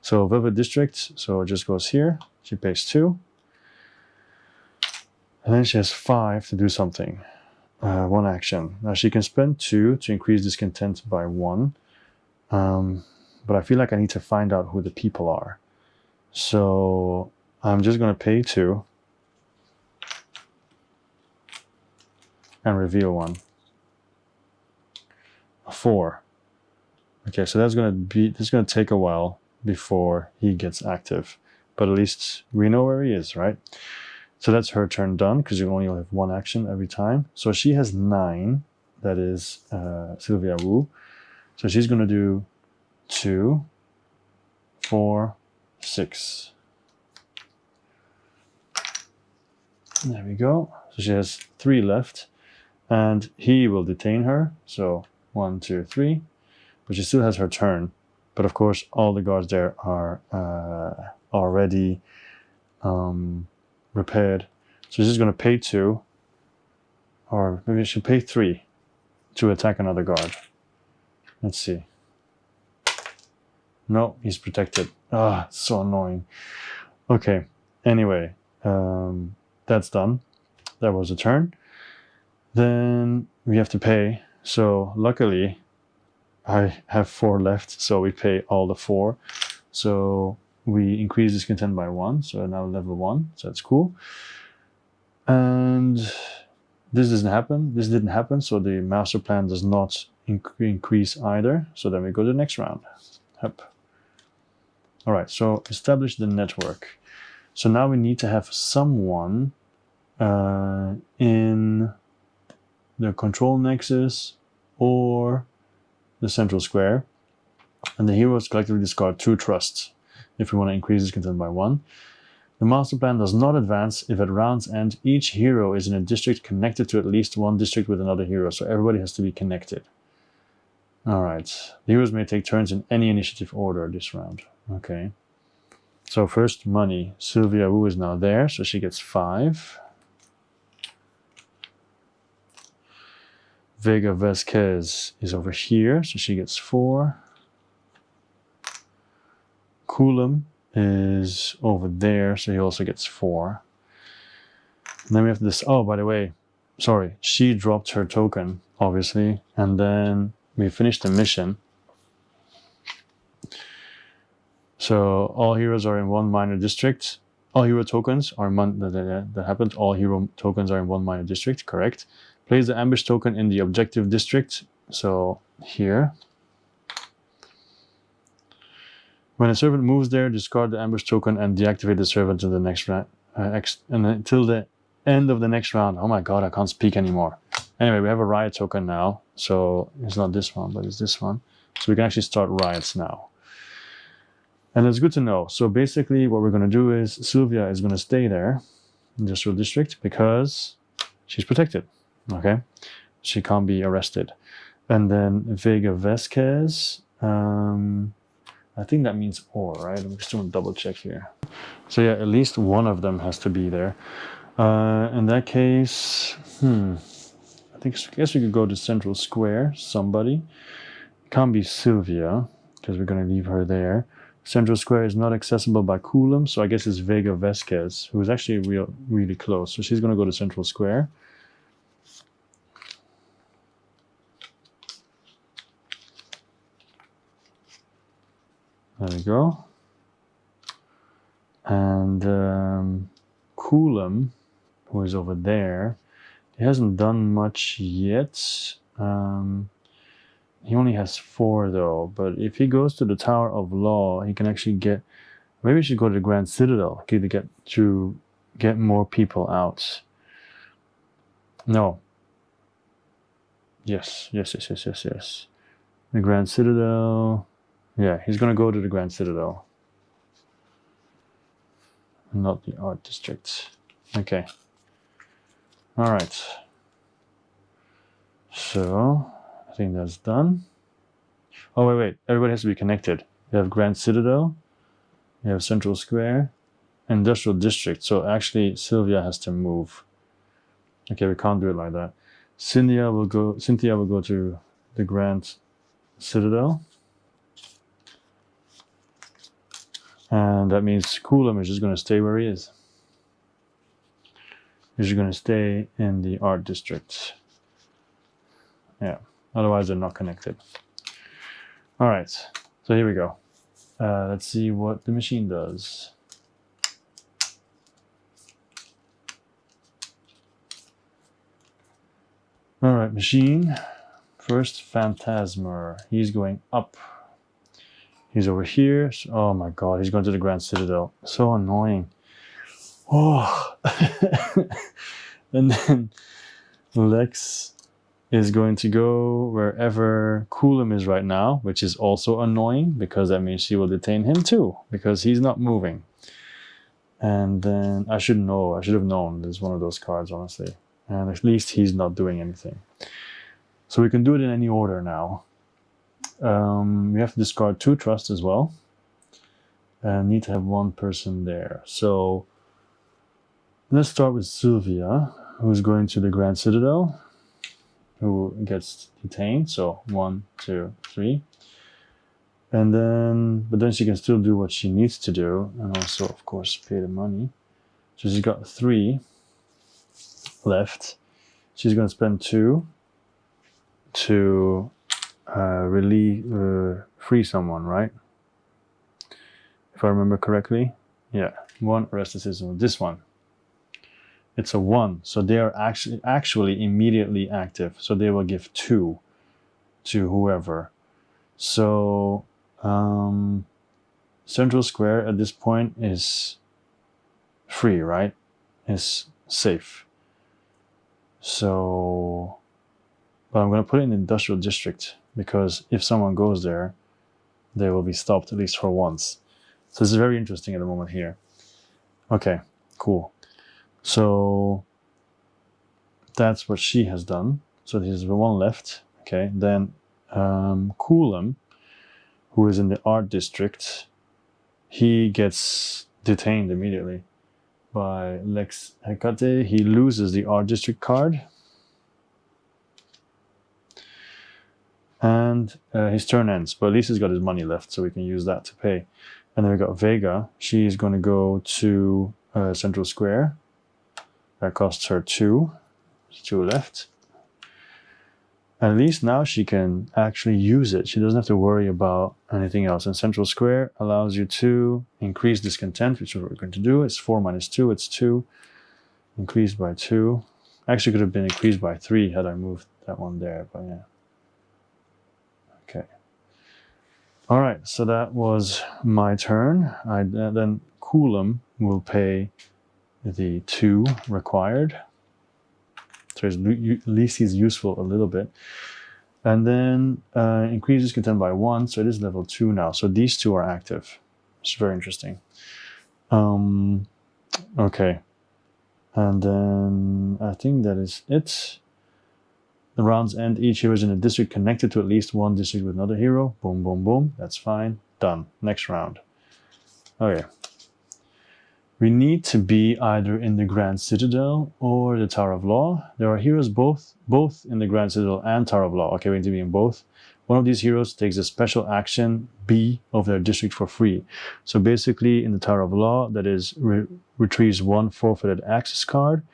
So Velvet District, so it just goes here. She pays 2. And then she has 5 to do something. 1 action. Now she can spend 2 to increase discontent by 1. But I feel like I need to find out who the people are. So I'm just going to pay 2. And reveal 1. 4. Okay, so that's going to take a while before he gets active. But at least we know where he is, right? So that's her turn done, because you only have 1 action every time. So she has 9. That is Sylvia Wu. So she's going to do 2, 4, 6. There we go. So she has 3 left. And he will detain her. So 1, 2, 3. But she still has her turn. But of course, all the guards there are already repaired. So she's going to pay 2, or maybe she'll pay 3 to attack another guard. Let's see. No, he's protected. Ah, so annoying. Okay, anyway, that's done. That was a turn. Then we have to pay. So luckily, I have 4 left, so we pay all the 4. So we increase discontent by 1, so now level 1, so that's cool. And this didn't happen, so the master plan does not increase either. So then we go to the next round. Yep. All right, so establish the network. So now we need to have someone in the control nexus or the central square, and the heroes collectively discard 2 trusts if we want to increase discontent by 1. The master plan does not advance if at round's end each hero is in a district connected to at least 1 district with another hero, so everybody has to be connected. Alright, the heroes may take turns in any initiative order this round. Okay. So first, money. Sylvia Wu is now there, so she gets 5. Vega Vasquez is over here, so she gets 4. Coulomb is over there, so he also gets 4. And then we have this. Oh, by the way, sorry, she dropped her token, obviously, and then we finished the mission. So all heroes are in 1 minor district. All hero tokens are that happened. All hero tokens are in 1 minor district. Correct. Place the ambush token in the objective district. So here. When a servant moves there, discard the ambush token and deactivate the servant to the next round. And until the end of the next round. Oh my god, I can't speak anymore. Anyway, we have a riot token now. So it's not this one, but it's this one. So we can actually start riots now. And it's good to know. So basically what we're going to do is Sylvia is going to stay there, industrial district, because she's protected. Okay? She can't be arrested. And then Vega Vasquez, I think that means or, right? I'm just going to double check here. So yeah, at least one of them has to be there. In that case, I guess we could go to Central Square, somebody. Can't be Sylvia, because we're going to leave her there. Central Square is not accessible by Coulomb, so I guess it's Vega Vasquez, who is actually really close. So she's going to go to Central Square. There we go. And Coulomb, who is over there, he hasn't done much yet. He only has 4 though, but if he goes to the Tower of Law, he can actually get, maybe we should go to the Grand Citadel to get more people out. No. Yes. The Grand Citadel. Yeah, he's going to go to the Grand Citadel. Not the Art District. Okay. All right. So, I think that's done. Oh, wait. Everybody has to be connected. You have Grand Citadel. You have Central Square. Industrial District. So, actually, Sylvia has to move. Okay, we can't do it like that. Cynthia will go to the Grand Citadel. And that means Coulomb is just going to stay where he is. He's just going to stay in the Art District. Yeah, otherwise they're not connected. All right, so here we go. Let's see what the machine does. All right, machine. First, Phantasmer. He's going up. He's over here. Oh my god, he's going to the Grand Citadel. So annoying. Oh. And then Lex is going to go wherever Coulomb is right now, which is also annoying because that means she will detain him too, because he's not moving. And then I should have known there's one of those cards, honestly. And at least he's not doing anything. So we can do it in any order now. We have to discard 2 trust as well. And need to have 1 person there. So let's start with Sylvia, who's going to the Grand Citadel, who gets detained. So 1, 2, 3. And then she can still do what she needs to do, and also, of course, pay the money. So she's got 3 left. She's going to spend 2 to free someone, right? If I remember correctly. Yeah, 1 arrested citizen. This one. It's a 1, so they are actually immediately active. So they will give 2 to whoever. So Central Square at this point is free, right? Is safe. So, but I'm going to put it in the Industrial District because if someone goes there, they will be stopped at least for once. So this is very interesting at the moment here. Okay, cool. So that's what she has done. So there's 1 left. Okay, then Coulomb, who is in the Art District, he gets detained immediately by Lex Hecate. He loses the Art District card. And his turn ends, but at least he's got his money left, so we can use that to pay. And then we got Vega. She's going to go to Central Square. That costs her 2. There's 2 left. At least now she can actually use it. She doesn't have to worry about anything else. And Central Square allows you to increase discontent, which is what we're going to do. It's 4 minus 2, it's 2. Increased by 2. Actually could have been increased by 3 had I moved that one there, but yeah. Okay. All right, so that was my turn. Then Coulomb will pay the 2 required. So at least he's useful a little bit. And then increases content by 1, so it is level 2 now. So these 2 are active. It's very interesting. Okay. And then I think that is it. The rounds end. Each hero is in a district connected to at least 1 district with another hero. Boom, boom, boom. That's fine. Done. Next round. Okay. We need to be either in the Grand Citadel or the Tower of Law. There are heroes both in the Grand Citadel and Tower of Law. Okay, we need to be in both. One of these heroes takes a special action B of their district for free. So basically in the Tower of Law, that is retrieves 1 forfeited access card.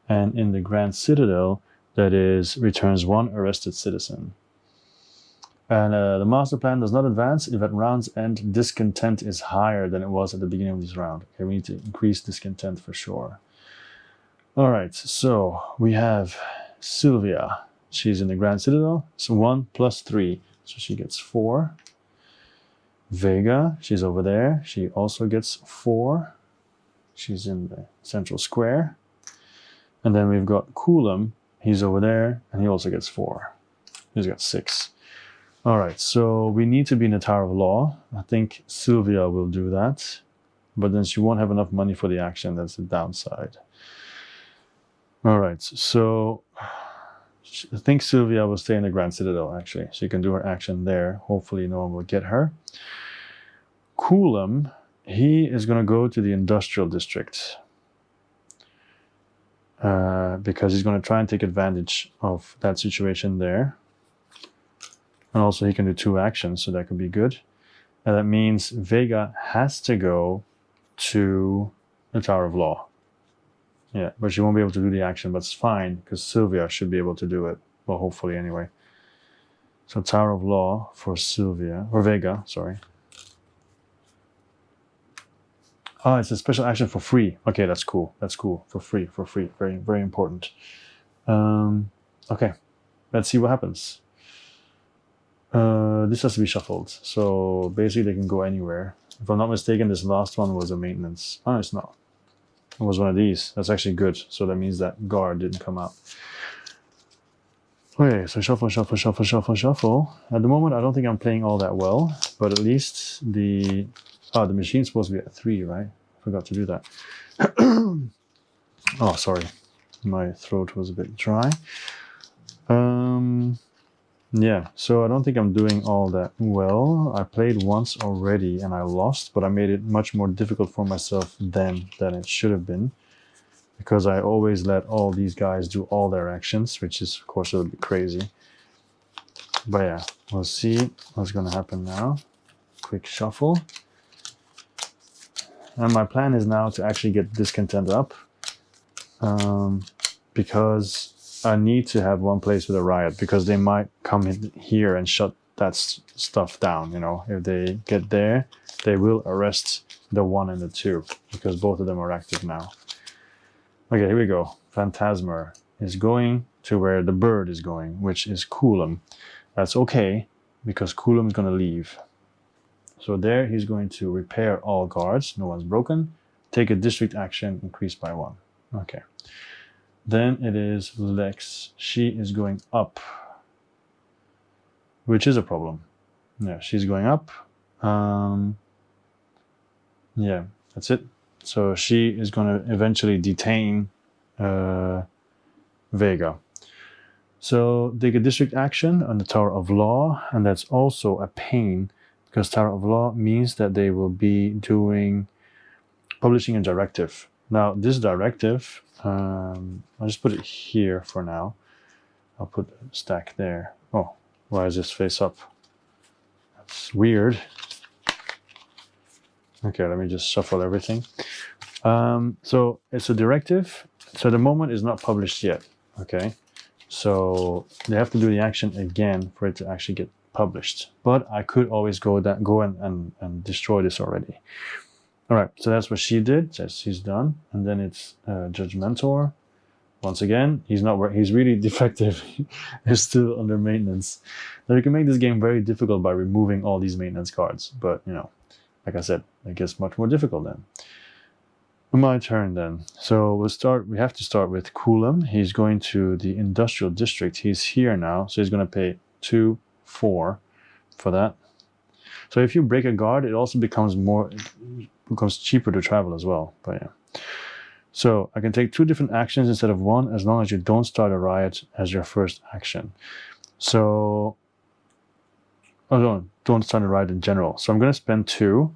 And in the Grand Citadel, that is returns 1 arrested citizen. And the master plan does not advance if at round's end discontent is higher than it was at the beginning of this round. Okay, we need to increase discontent for sure. All right, so we have Sylvia. She's in the Grand Citadel. So 1 plus 3, so she gets 4. Vega, she's over there. She also gets 4. She's in the central square. And then we've got Coulomb. He's over there, and he also gets 4. He's got 6. All right, so we need to be in the Tower of Law. I think Sylvia will do that, but then she won't have enough money for the action. That's the downside. All right, so I think Sylvia will stay in the Grand Citadel, actually. She can do her action there. Hopefully no one will get her. Coulomb, he is going to go to the Industrial District because he's going to try and take advantage of that situation there. And also he can do 2 actions, so that could be good. And that means Vega has to go to the Tower of Law. Yeah, but she won't be able to do the action, but it's fine, because Sylvia should be able to do it. Well, hopefully anyway. So Tower of Law for Sylvia, or Vega, sorry. Oh, it's a special action for free. Okay, that's cool. That's cool. For free. Very, very important. Okay, let's see what happens. This has to be shuffled, so basically they can go anywhere. If I'm not mistaken, this last one was a maintenance. Oh, it's not. It was one of these. That's actually good, so that means that guard didn't come out. Okay, so shuffle. At the moment, I don't think I'm playing all that well, but at least the machine's supposed to be at 3, right? I forgot to do that. Oh, sorry. My throat was a bit dry. Yeah, so I don't think I'm doing all that well. I played once already and I lost, but I made it much more difficult for myself then than it should have been, because I always let all these guys do all their actions, which is of course a little bit crazy. But yeah, we'll see what's going to happen now. Quick shuffle. And my plan is now to actually get discontent up, because I need to have one place with a riot, because they might come in here and shut that stuff down, you know. If they get there, they will arrest the 1 and the 2, because both of them are active now. Okay, here we go. Phantasmer is going to where the bird is going, which is Coulomb. That's okay, because Coulomb is going to leave. So there he's going to repair all guards. No one's broken. Take a district action, increase by 1. Okay. Then it is Lex. She is going up, which is a problem. Yeah, she's going up. Yeah, that's it. So she is going to eventually detain Vega. So take a district action on the Tower of Law, and that's also a pain, because Tower of Law means that they will be publishing a directive. Now, this directive, I'll just put it here for now. I'll put a stack there. Oh, why is this face up? That's weird. Okay, let me just shuffle everything. So it's a directive. So the moment is not published yet. Okay, so they have to do the action again for it to actually get published. But I could always go and destroy this already. All right, so that's what she did. She's done. And then it's Judge Mentor. Once again, he's really defective. He's still under maintenance. Now you can make this game very difficult by removing all these maintenance cards. But, you know, like I said, it gets much more difficult then. My turn then. So we have to start with Coulomb. He's going to the Industrial District. He's here now, so he's going to pay 2, 4 for that. So if you break a guard, it also becomes cheaper to travel as well. But yeah. So I can take 2 different actions instead of 1, as long as you don't start a riot as your first action. So, don't start a riot in general. So I'm going to spend 2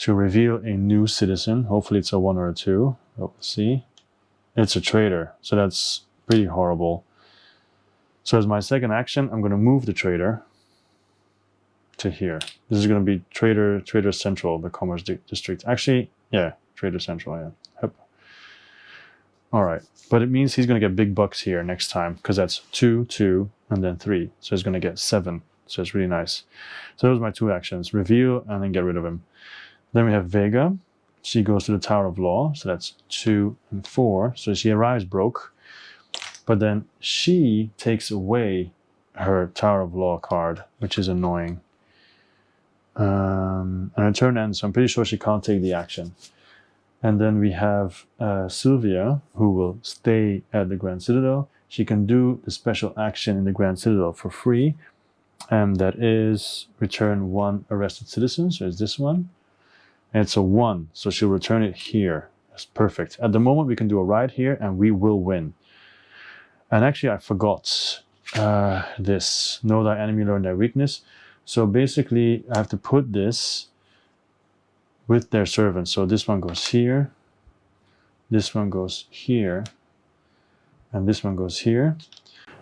to reveal a new citizen. Hopefully it's a 1 or a 2. We'll see. It's a traitor, so that's pretty horrible. So as my second action, I'm going to move the traitor to here. This is going to be Trader Central, the Commerce District. Actually, yeah, Trader Central, yeah. Yep. All right, but it means he's going to get big bucks here next time, because that's 2, 2, and then 3. So he's going to get 7. So it's really nice. So those are my 2 actions, reveal and then get rid of him. Then we have Vega. She goes to the Tower of Law, so that's 2 and 4. So she arrives broke, but then she takes away her Tower of Law card, which is annoying. And her turn ends, so I'm pretty sure she can't take the action. And then we have Sylvia, who will stay at the Grand Citadel. She can do the special action in the Grand Citadel for free, and that is return 1 arrested citizen, so it's this one. And it's a 1, so she'll return it here. That's perfect. At the moment, we can do a ride here, and we will win. And actually, I forgot this. Know thy enemy, learn their weakness. So basically, I have to put this with their servants. So this one goes here, this one goes here, and this one goes here.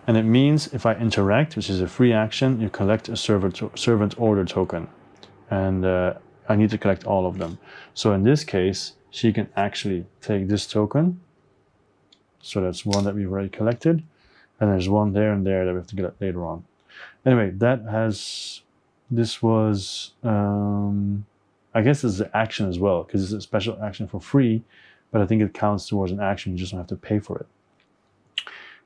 And it means if I interact, which is a free action, you collect a servant order token. And I need to collect all of them. So in this case, she can actually take this token. So that's 1 that we've already collected. And there's 1 there and there that we have to get later on. Anyway, this was, I guess it's an action as well, because it's a special action for free, but I think it counts towards an action, you just don't have to pay for it.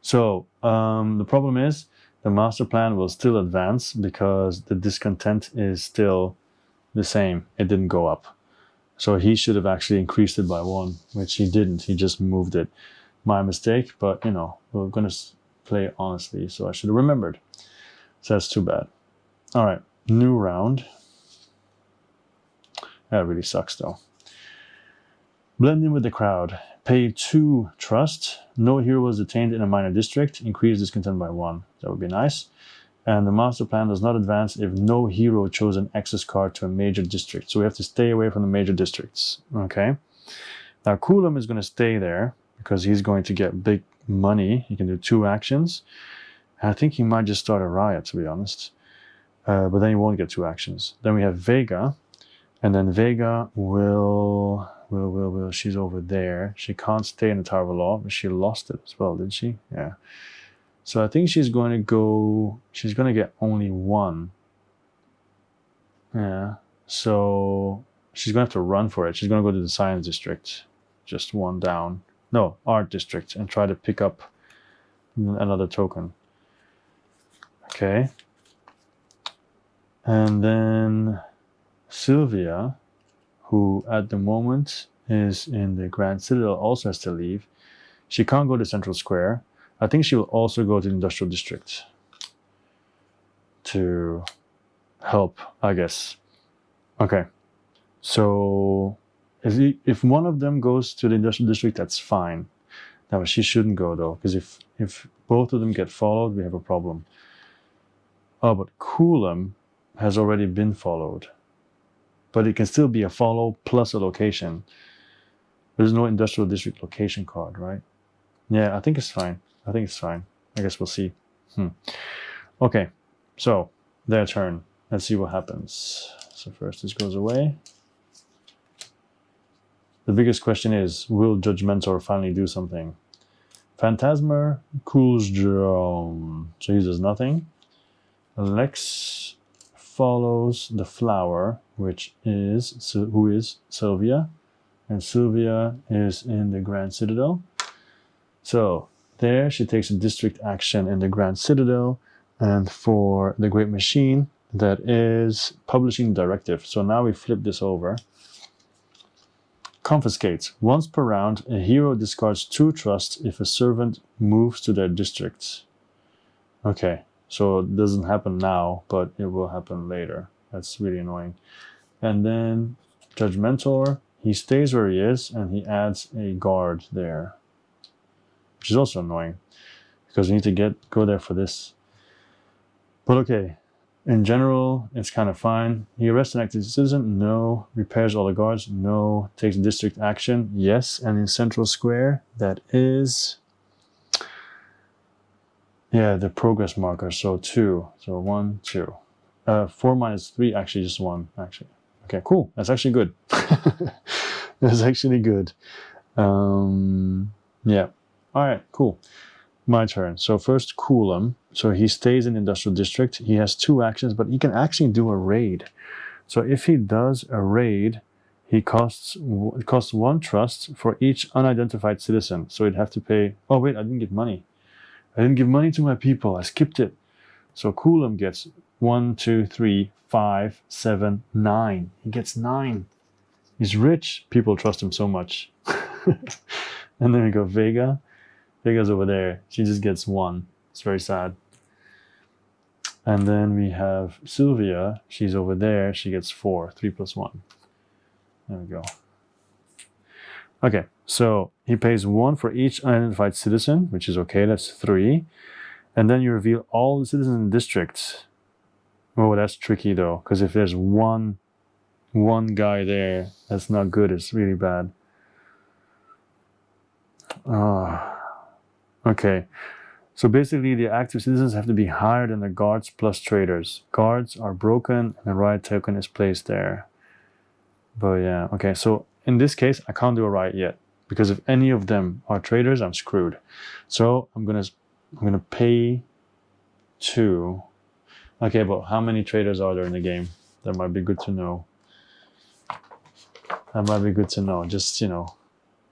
So the problem is, the master plan will still advance because the discontent is still the same. It didn't go up. So he should have actually increased it by 1, which he didn't. He just moved it. My mistake, but you know, we're going to play honestly, so I should have remembered. So that's too bad. All right, new round. That really sucks though. Blend in with the crowd. Pay 2 trust. No hero was detained in a minor district. Increase discontent by 1. That would be nice. And the master plan does not advance if no hero chose an access card to a major district. So we have to stay away from the major districts. Okay. Now Coulomb is going to stay there because he's going to get big money. He can do 2 actions. And I think he might just start a riot, to be honest. But then he won't get 2 actions. Then we have Vega. And then Vega will, she's over there. She can't stay in the Tower of Law, but she lost it as well, did she? Yeah. So I think she's going to get only 1. Yeah. So she's going to have to run for it. She's going to go to the Science District, just 1 down. No, Art District, and try to pick up another token. Okay. And then Sylvia, who at the moment is in the Grand Citadel, also has to leave. She can't go to Central Square. I think she will also go to the Industrial District to help, I guess. Okay, so if one of them goes to the Industrial District, that's fine. Now she shouldn't go though, because if both of them get followed, we have a problem. Oh, but Coulomb has already been followed. But it can still be a follow plus a location. There's no Industrial District location card, right? Yeah, I think it's fine. I think it's fine. I guess we'll see. Okay, so their turn. Let's see what happens. So first this goes away. The biggest question is, will Judgmentor finally do something? Phantasmer cools Jerome. So he does nothing. Lex follows the flower, who is Sylvia. And Sylvia is in the Grand Citadel. So there she takes a district action in the Grand Citadel, and for the Great Machine, that is publishing directive. So now we flip this over. Confiscate. Once per round, a hero discards 2 trust if a servant moves to their district. Okay, so it doesn't happen now, but it will happen later. That's really annoying. And then Judgmentor, he stays where he is, and he adds a guard there, which is also annoying because we need to go there for this. But okay, In general, it's kind of fine. He arrests an active citizen. No. Repairs all the guards. No. Takes district action. Yes. And in Central Square, that is... yeah, the progress marker. So 2. So 1, 2. 4 minus 3, actually just 1, actually. Okay, cool. That's actually good. That's actually good. Yeah. All right, cool. My turn. So first, Coulomb. So he stays in Industrial District. He has 2 actions, but he can actually do a raid. So if he does a raid, it costs 1 trust for each unidentified citizen. So he'd have to pay... oh, wait, I didn't get money. I didn't give money to my people. I skipped it. So Coulomb gets 1, 2, 3, 5, 7, 9. He gets 9. He's rich. People trust him so much. And then we go Vega. Vega's over there. She just gets 1. It's very sad. And then we have Sylvia. She's over there. She gets 4. 3 plus 1. There we go. Okay, so he pays 1 for each unidentified citizen, which is okay. That's 3. And then you reveal all the citizens in the district. Oh, that's tricky though, because if there's one guy there, that's not good. It's really bad. Okay. So basically, the active citizens have to be higher than the guards plus traders. Guards are broken, and the riot token is placed there. But yeah, okay. So in this case, I can't do a riot yet, because if any of them are traders, I'm screwed. So I'm gonna pay 2. Okay, but how many traders are there in the game? That might be good to know. That might be good to know. Just, you know,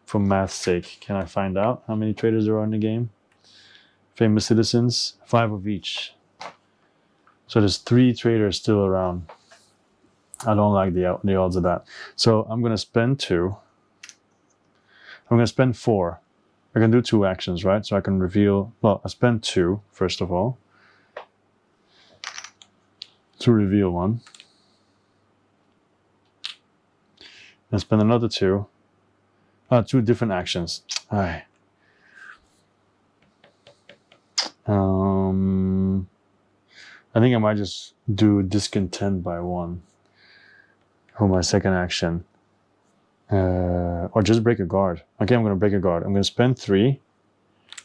for math's sake, can I find out how many traders there are in the game? Famous citizens, 5 of each. So there's 3 traders still around. I don't like the odds of that. So I'm gonna spend 2. I'm gonna spend 4. I can do 2 actions, right? So I can reveal, well, I spend 2, first of all, to reveal 1. And spend another 2. 2 different actions. Aye. I think I might just do discontent by 1 for my second action. Or just break a guard. Okay, I'm going to break a guard. I'm going to spend 3.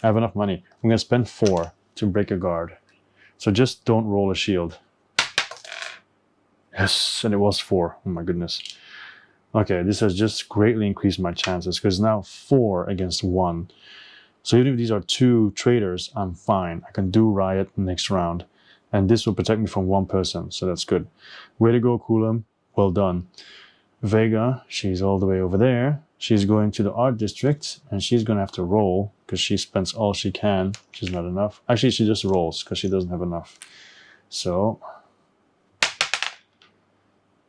I have enough money. I'm going to spend 4 to break a guard. So just don't roll a shield. Yes, and it was 4. Oh my goodness. Okay, this has just greatly increased my chances, because now 4 against 1. So even if these are 2 traders, I'm fine. I can do riot next round. And this will protect me from 1 person, so that's good. Way to go, Coulomb. Well done. Vega, she's all the way over there. She's going to the art district, and she's going to have to roll, because she spends all she can, which is not enough. Actually, she just rolls, because she doesn't have enough. So,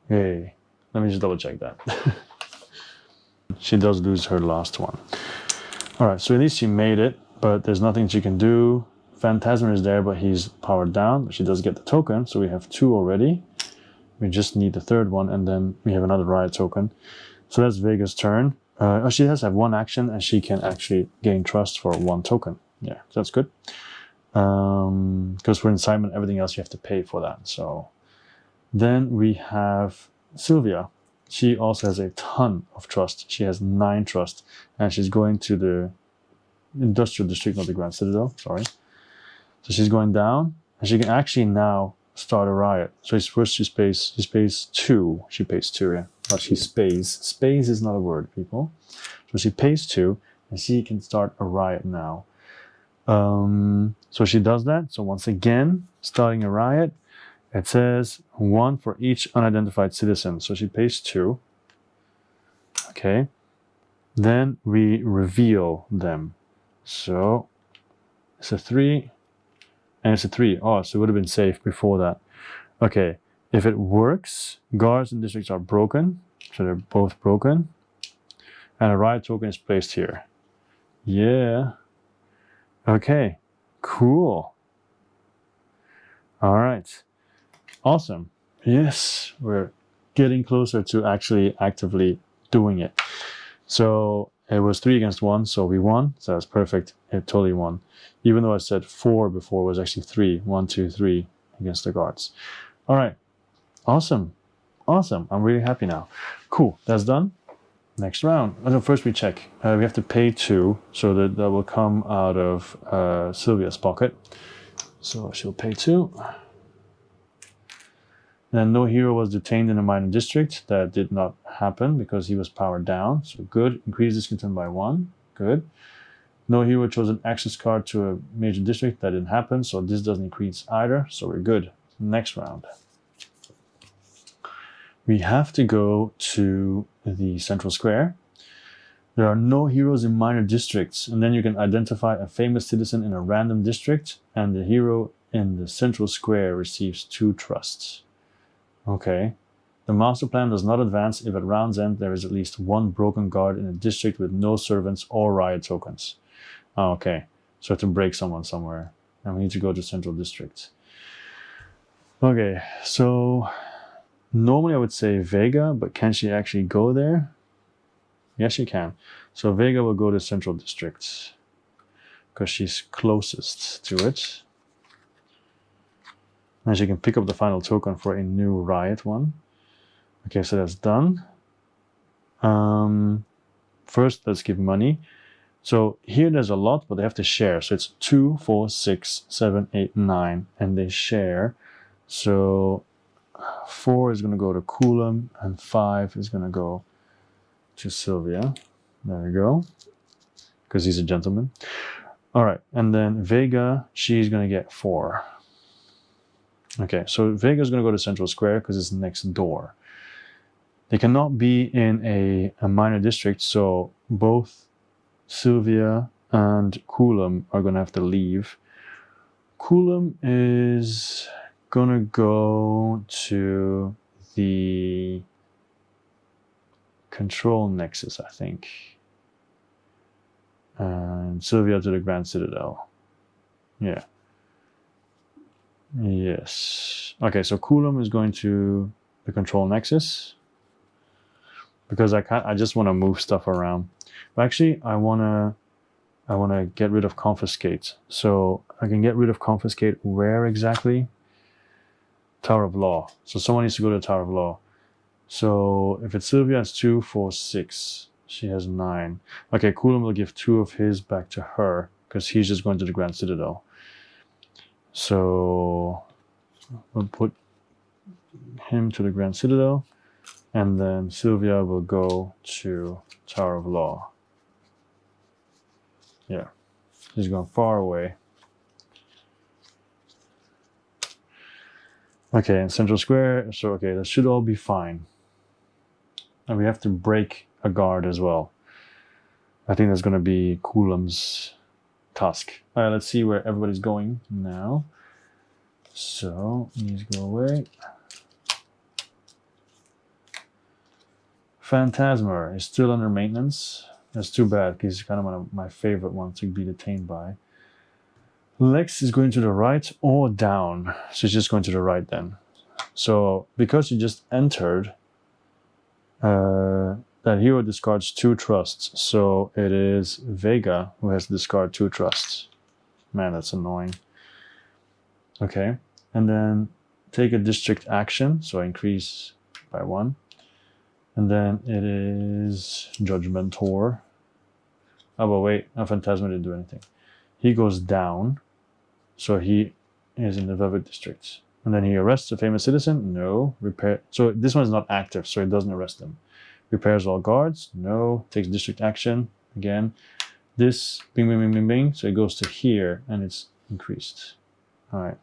hey, let me just double check that. She does lose her last one. All right, so at least she made it, but there's nothing she can do. Phantasmer is there, but he's powered down. But she does get the token, so we have 2 already. We just need the 3rd one, and then we have another riot token. So that's Vega's turn. She does have 1 action, and she can actually gain trust for 1 token. Yeah, so that's good. Because for incitement, everything else you have to pay for that. So then we have Sylvia. She also has a ton of trust. She has 9 trust, and she's going to the Industrial District, not the Grand Citadel, sorry. So she's going down, and she can actually now start a riot. So first she pays 2. She pays 2, yeah. But she spays. Spays is not a word, people. So she pays 2, and she can start a riot now. So she does that. So once again, starting a riot, it says 1 for each unidentified citizen. So she pays 2. Okay. Then we reveal them. So it's a 3. And it's a 3. Oh, so it would have been safe before that. Okay. If it works, guards and districts are broken. So they're both broken. And a riot token is placed here. Yeah. Okay. Cool. All right. Awesome. Yes, we're getting closer to actually actively doing it. So it was 3 against 1, so we won. So that's perfect. It totally won. Even though I said 4 before, it was actually 3. 1, 2, 3 against the guards. All right. Awesome. Awesome. I'm really happy now. Cool. That's done. Next round. So first we check. We have to pay 2, so that will come out of Sylvia's pocket. So she'll pay 2. And no hero was detained in a minor district. That did not happen because he was powered down. So good. Increase discontent by 1. Good. No hero chose an access card to a major district. That didn't happen. So this doesn't increase either. So we're good. Next round. We have to go to the central square. There are no heroes in minor districts. And then you can identify a famous citizen in a random district. And the hero in the central square receives 2 trusts. Okay. The master plan does not advance if at round's end there is at least 1 broken guard in a district with no servants or riot tokens. Okay. So I have to break someone somewhere. And we need to go to central district. Okay. So normally I would say Vega, but can she actually go there? Yes, she can. So Vega will go to central district because she's closest to it. And she can pick up the final token for a new riot one. Okay, so that's done. First, let's give money. So here there's a lot, but they have to share. So it's 2, 4, 6, 7, 8, 9, and they share. So 4 is going to go to Coulomb, and 5 is going to go to Sylvia. There we go. Because he's a gentleman. All right, and then Vega, she's going to get 4. Okay, so Vega's going to go to Central Square because it's next door. They cannot be in a minor district, so both Sylvia and Coulomb are going to have to leave. Coulomb is going to go to the Control Nexus, I think. And Sylvia to the Grand Citadel. Yeah. Yes. Okay, so Coulomb is going to the Control Nexus. Because I just want to move stuff around. But actually, I wanna get rid of Confiscate. So I can get rid of Confiscate where exactly? Tower of Law. So someone needs to go to the Tower of Law. So if it's Sylvia, it's 2, 4, 6. She has 9. Okay, Coulomb will give 2 of his back to her because he's just going to the Grand Citadel. So we'll put him to the Grand Citadel. And then Sylvia will go to Tower of Law. Yeah, she's gone far away. Okay, in Central Square, so okay, that should all be fine. And we have to break a guard as well. I think that's going to be Coulomb's task. All right, let's see where everybody's going now. So, these go away. Phantasmer is still under maintenance. That's too bad because he's kind of one of my favorite ones to be detained by. Lex is going to the right or down. So she's just going to the right then. So because she just entered, that hero discards 2 trusts. So it is Vega who has to discard 2 trusts. Man, that's annoying. Okay. And then take a district action. So increase by 1. And then it is Judgmentor. Oh, but wait, Phantasma didn't do anything. He goes down, so he is in the Velvet District. And then he arrests a famous citizen. No. Repair. So this one is not active, so it doesn't arrest him. Repairs all guards. No. Takes district action. Again. This, bing, bing, bing, bing, bing. So it goes to here, and it's increased. All right.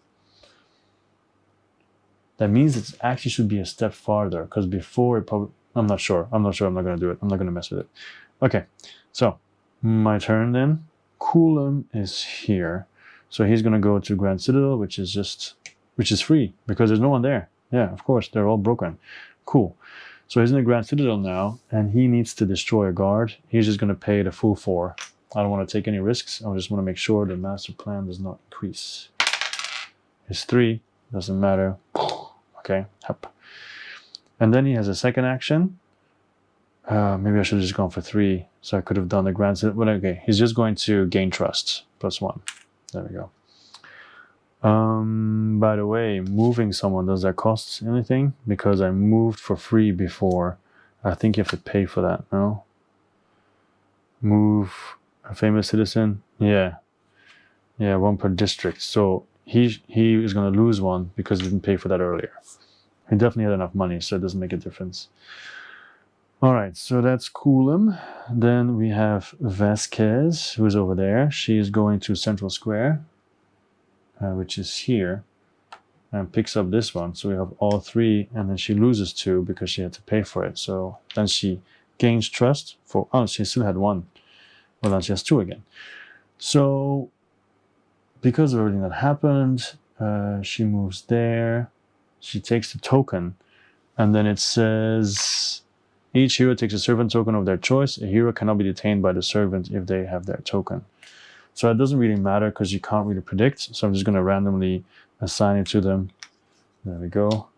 That means it actually should be a step farther, because before it probably... I'm not sure. I'm not going to do it. I'm not going to mess with it. Okay, so my turn then. Coulomb is here. So he's going to go to Grand Citadel, which is free because there's no one there. Yeah, of course, they're all broken. Cool. So he's in the Grand Citadel now, and he needs to destroy a guard. He's just going to pay the full 4. I don't want to take any risks. I just want to make sure the master plan does not increase. It's 3. Doesn't matter. Okay, hep. And then he has a second action. Maybe I should have just gone for 3. So I could have done the Grand Citadel. But okay, he's just going to gain trust. +1. There we go. By the way, moving someone, does that cost anything? Because I moved for free before. I think you have to pay for that, no? Move a famous citizen? Yeah. Yeah, one per district. So he is going to lose one because he didn't pay for that earlier. He definitely had enough money, so it doesn't make a difference. All right, so that's Coolum. Then we have Vasquez, who's over there. She is going to Central Square, which is here, and picks up this one. So we have all three, and then she loses two because she had to pay for it. So then she gains trust for, oh, she still had one. Well, then she has two again. So because of everything that happened, she moves there. She takes the token, and then it says each hero takes a servant token of their choice. A hero cannot be detained by the servant if they have their token. So it doesn't really matter because you can't really predict. So I'm just going to randomly assign it to them. There we go.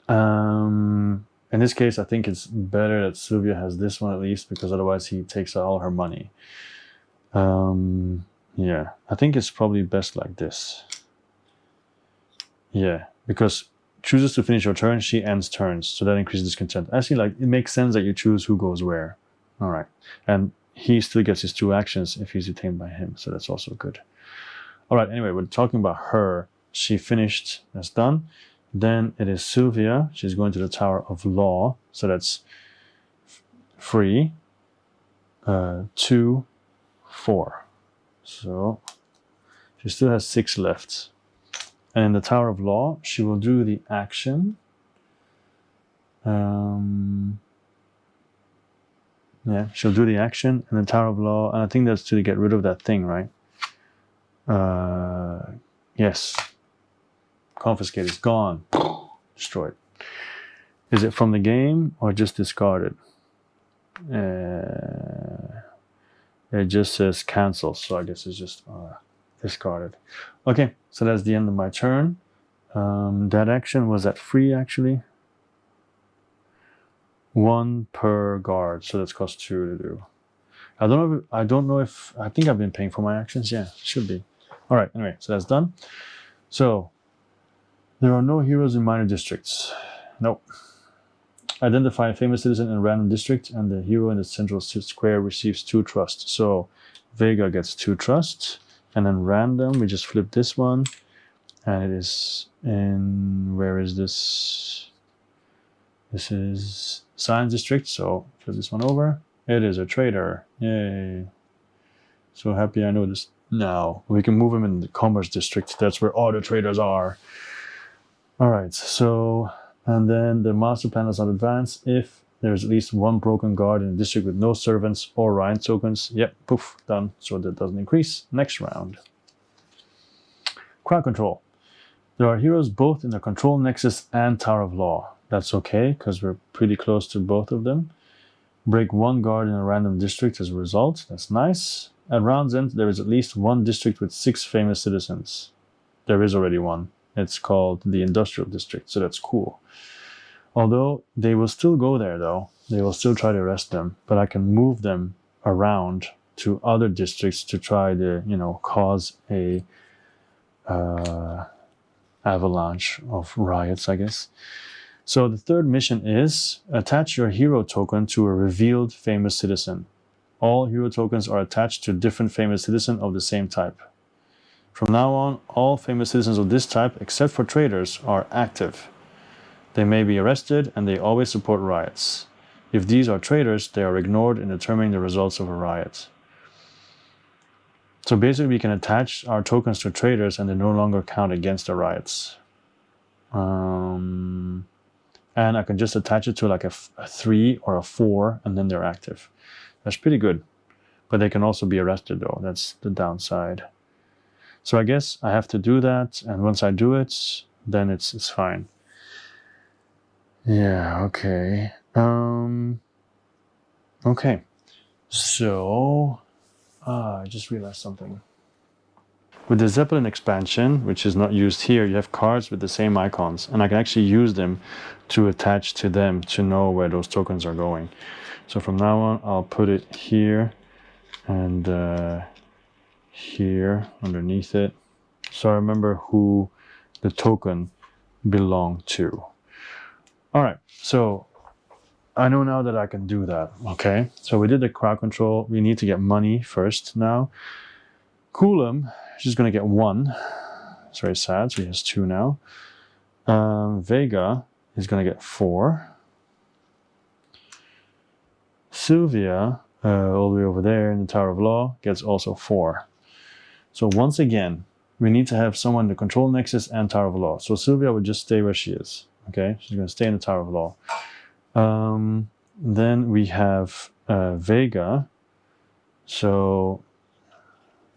In this case, I think it's better that Sylvia has this one at least, because otherwise he takes all her money. Yeah, I think it's probably best like this. Yeah, because chooses to finish your turn, she ends turns, so that increases discontent. Actually, like, it makes sense that you choose who goes where. All right, and he still gets his two actions if he's detained by him, so that's also good. All right, anyway, we're talking about her. She finished, that's done. Then it is Sylvia. She's going to the Tower of Law, so that's free. 2, 4. So she still has 6 left. And in the Tower of Law, she will do the action. Yeah, she'll do the action in the Tower of Law, and I think that's to get rid of that thing, right? Yes. Confiscate is gone. Destroyed. Is it from the game or just discarded? It just says cancel, so I guess it's just discarded. Okay, so that's the end of my turn. That action, was that free actually? 1 per guard, so that's cost 2 to do. I don't know if I think I've been paying for my actions. Yeah, should be. All right, anyway, so that's done. So there are no heroes in minor districts. Nope. Identify a famous citizen in a random district, and the hero in the central square receives 2 trust. So Vega gets 2 trust, and then random, we just flip this one, and it is in, where is this? This is Science District, so flip this one over. It is a trader. Yay. So happy I know this now. We can move him in the Commerce District. That's where all the traders are. All right, so, and then the master plan is not advanced if there's at least 1 broken guard in a district with no servants or Ryan tokens. Yep, poof, done. So that doesn't increase. Next round. Crowd control. There are heroes both in the Control Nexus and Tower of Law. That's okay, because we're pretty close to both of them. Break 1 guard in a random district as a result. That's nice. At round's end, there is at least 1 district with 6 famous citizens. There is already one. It's called the Industrial District, so that's cool. Although they will still go there, though. They will still try to arrest them, but I can move them around to other districts to try to, cause a avalanche of riots, I guess. So the third mission is attach your hero token to a revealed famous citizen. All hero tokens are attached to different famous citizen of the same type. From now on, all famous citizens of this type, except for traders, are active. They may be arrested, and they always support riots. If these are traders, they are ignored in determining the results of a riot. So basically, we can attach our tokens to traders, and they no longer count against the riots. And I can just attach it to like a 3 or a 4, and then they're active. That's pretty good. But they can also be arrested, though. That's the downside. So I guess I have to do that, and once I do it, then it's fine. Yeah, okay. Okay. So, I just realized something. With the Zeppelin expansion, which is not used here, you have cards with the same icons, and I can actually use them to attach to them to know where those tokens are going. So from now on, I'll put it here and here underneath it. so I remember who the token belonged to. All right, so I know now that I can do that, okay? So we did the crowd control. We need to get money first now. Coulomb, she's gonna get 1. It's very sad, so he has 2 now. Vega is gonna get 4. Sylvia, all the way over there in the Tower of Law, gets also 4. So once again, we need to have someone in the control nexus and Tower of Law. So Sylvia would just stay where she is, okay? She's gonna stay in the Tower of Law. Then we have Vega. So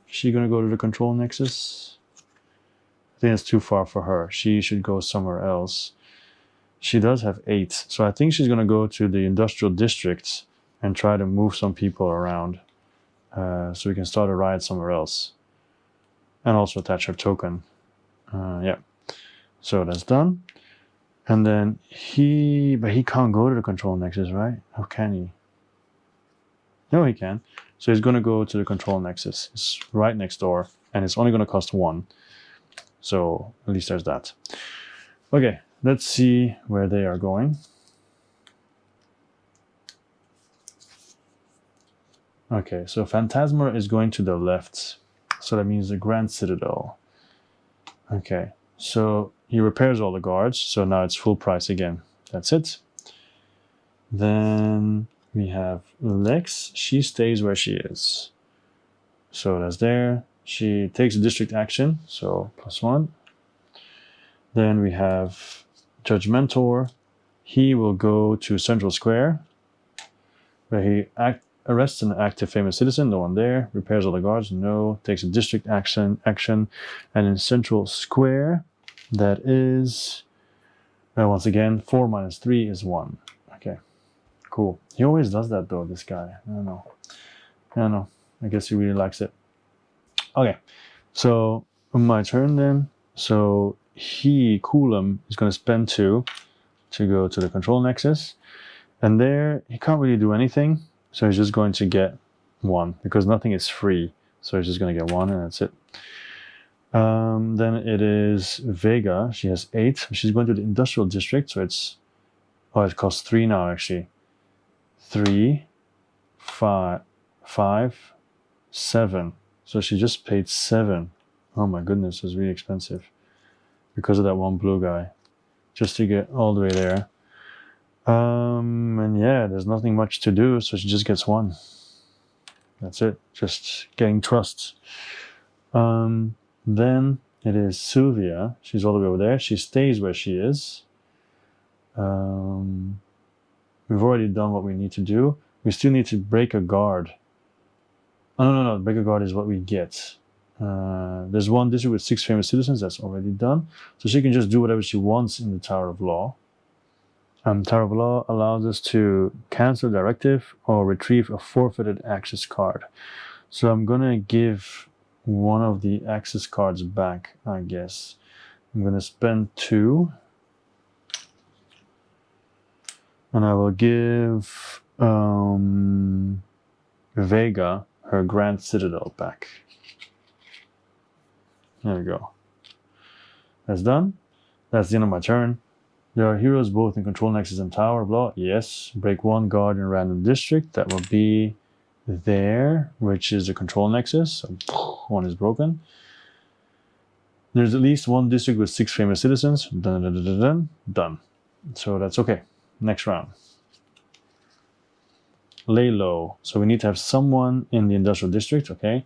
is she gonna go to the control nexus? I think it's too far for her. She should go somewhere else. She does have 8, so I think she's gonna go to the industrial districts and try to move some people around, so we can start a riot somewhere else, and also attach her token. Yeah, so that's done. And then but he can't go to the control nexus, right? How can he? No, he can. So he's gonna go to the control nexus. It's right next door, and it's only gonna cost 1. So at least there's that. Okay, let's see where they are going. Okay, so Phantasma is going to the left. So that means the Grand Citadel. Okay, so he repairs all the guards, so now it's full price again. That's it. Then we have Lex. She stays where she is. So that's there. She takes a district action, so +1. Then we have Judge Mentor. He will go to Central Square, where he arrests an active famous citizen, the one there, repairs all the guards, no, takes a district action, and in Central Square, that is, once again, 4 minus 3 is 1. Okay, cool. He always does that though, this guy. I don't know. I guess he really likes it. Okay, so my turn then. So Coulomb is going to spend 2 to go to the control nexus. And there, he can't really do anything. So he's just going to get 1 because nothing is free. So he's just going to get 1 and that's it. Then it is Vega. She has 8. She's going to the industrial district. So it costs 3 now actually. 3, 5, 7. So she just paid 7. Oh my goodness, it's really expensive. Because of that one blue guy. Just to get all the way there. And yeah, there's nothing much to do, so she just gets 1. That's it, just getting trust. Then it is Sylvia. She's all the way over there. She stays where she is. We've already done what we need to do. We still need to break a guard. Oh, no, break a guard is what we get. There's 1 district with 6 famous citizens. That's already done. So she can just do whatever she wants in the Tower of Law. Tower of Law allows us to cancel a directive or retrieve a forfeited access card. So I'm going to give one of the access cards back, I guess. I'm going to spend 2. And I will give Vega her Grand Citadel back. There we go. That's done. That's the end of my turn. There are heroes both in Control Nexus and Tower of Law. Yes. Break 1 guard in a random district. That will be there, which is the Control Nexus. So 1 is broken. There's at least 1 district with 6 famous citizens. Done. So that's okay. Next round. Lay low. So we need to have someone in the industrial district. Okay.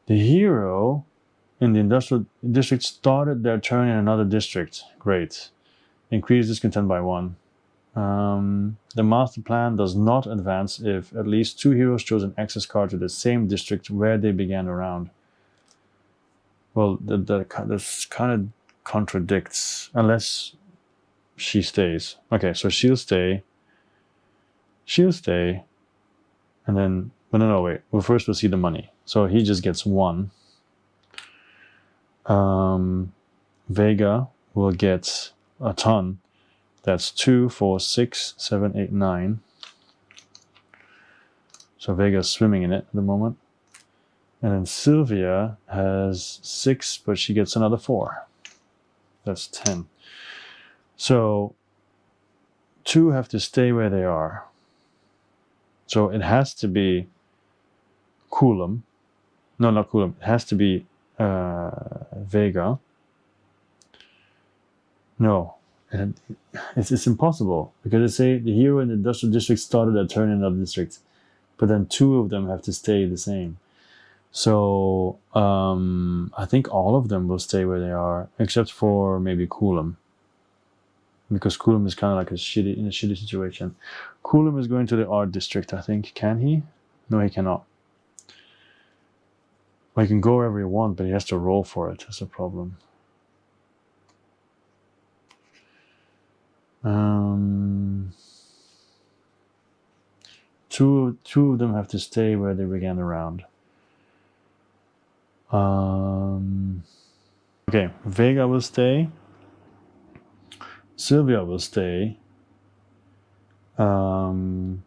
The hero in the industrial district started their turn in another district. Great. Increase discontent by 1. The master plan does not advance if at least 2 heroes chose an access card to the same district where they began a round. Well, this kind of contradicts, unless she stays. Okay, so she'll stay, and then, but no, wait. Well, first we'll see the money. So he just gets 1. Vega will get a ton. That's 2, 4, 6, 7, 8, 9. So Vega's swimming in it at the moment. And then Sylvia has 6, but she gets another 4. That's 10. So 2 have to stay where they are. So it has to be Coulomb. No, not Coulomb. It has to be Vega. No, it's impossible because they say the hero in the industrial district started a turn in another district, but then 2 of them have to stay the same. So I think all of them will stay where they are, except for maybe Coulomb, because Coulomb is kind of like in a shitty situation. Coulomb is going to the art district, I think. Can he? No, he cannot. Well, he can go wherever he wants, but he has to roll for it. That's a problem. Two of them have to stay where they began the round. Okay, Vega will stay. Sylvia will stay. And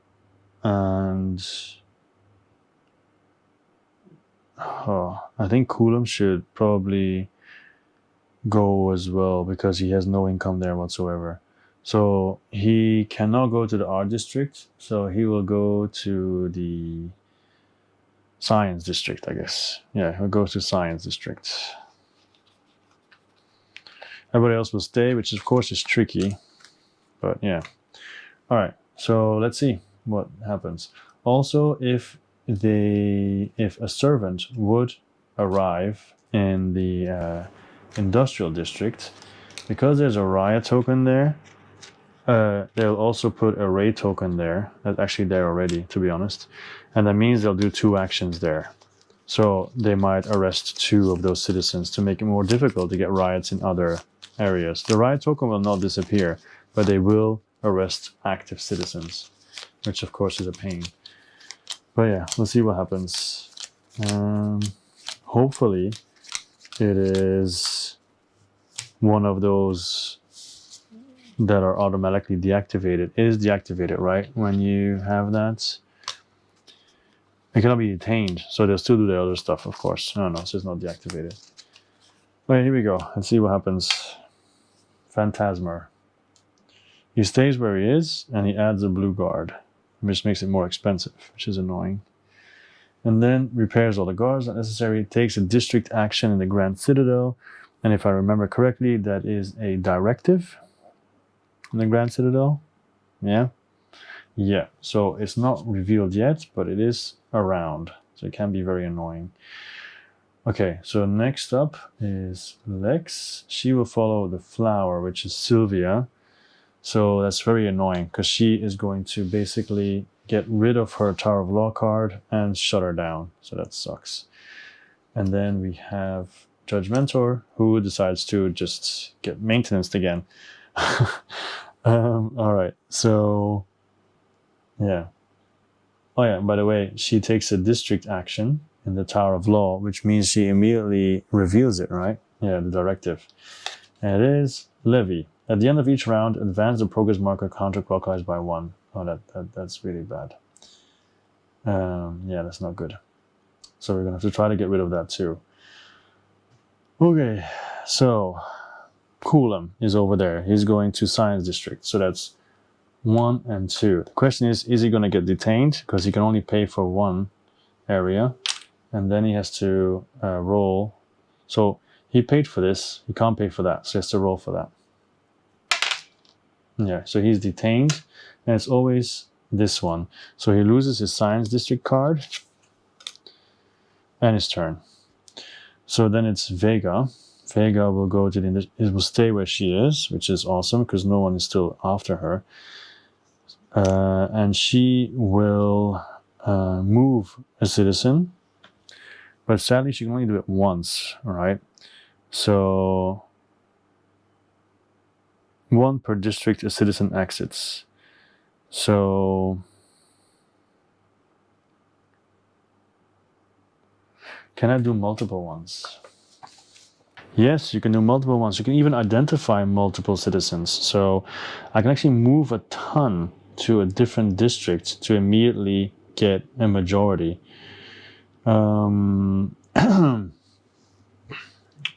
I think Coulomb should probably go as well because he has no income there whatsoever. So he cannot go to the art district, so he will go to the science district, I guess. Yeah, he'll go to science district. Everybody else will stay, which of course is tricky, but yeah. All right, so let's see what happens. Also, if a servant would arrive in the industrial district, because there's a riot token there, they'll also put a raid token there. That's actually there already, to be honest. And that means they'll do 2 actions there. So they might arrest 2 of those citizens to make it more difficult to get riots in other areas. The riot token will not disappear, but they will arrest active citizens, which of course is a pain. But yeah, we'll see what happens. Hopefully it is one of those that are automatically deactivated. It is deactivated, right? When you have that, it cannot be detained, so they'll still do the other stuff, of course. No, so it's not deactivated. Okay, here we go. Let's see what happens. Phantasmer. He stays where he is, and he adds a blue guard, which makes it more expensive, which is annoying. And then repairs all the guards not necessary, takes a district action in the Grand Citadel, and if I remember correctly, that is a directive in the Grand Citadel. Yeah, so it's not revealed yet, but it is around, so it can be very annoying. Okay, so next up is Lex. She will follow the flower, which is Sylvia. So that's very annoying because she is going to basically get rid of her Tower of Law card and shut her down. So that sucks. And then we have Judge Mentor, who decides to just get maintenance again. All right, so yeah. Oh yeah, by the way, she takes a district action in the Tower of Law, which means she immediately reveals it, right? Yeah, the directive. And it is Levy. At the end of each round, advance the progress marker counterclockwise by 1. Oh, that's really bad. Yeah, that's not good. So we're going to have to try to get rid of that too. Okay, so Coulomb is over there. He's going to Science District. So that's 1 and 2. The question is he going to get detained? Because he can only pay for 1 area. And then he has to roll. So he paid for this. He can't pay for that. So he has to roll for that. Yeah, so he's detained. And it's always this one. So he loses his Science District card. And his turn. So then it's Vega. Vega will go to it will stay where she is, which is awesome because no one is still after her. And she will move a citizen. But sadly, she can only do it once, right? So 1 per district a citizen exits. So can I do multiple ones? Yes, you can do multiple ones. You can even identify multiple citizens. So I can actually move a ton to a different district to immediately get a majority.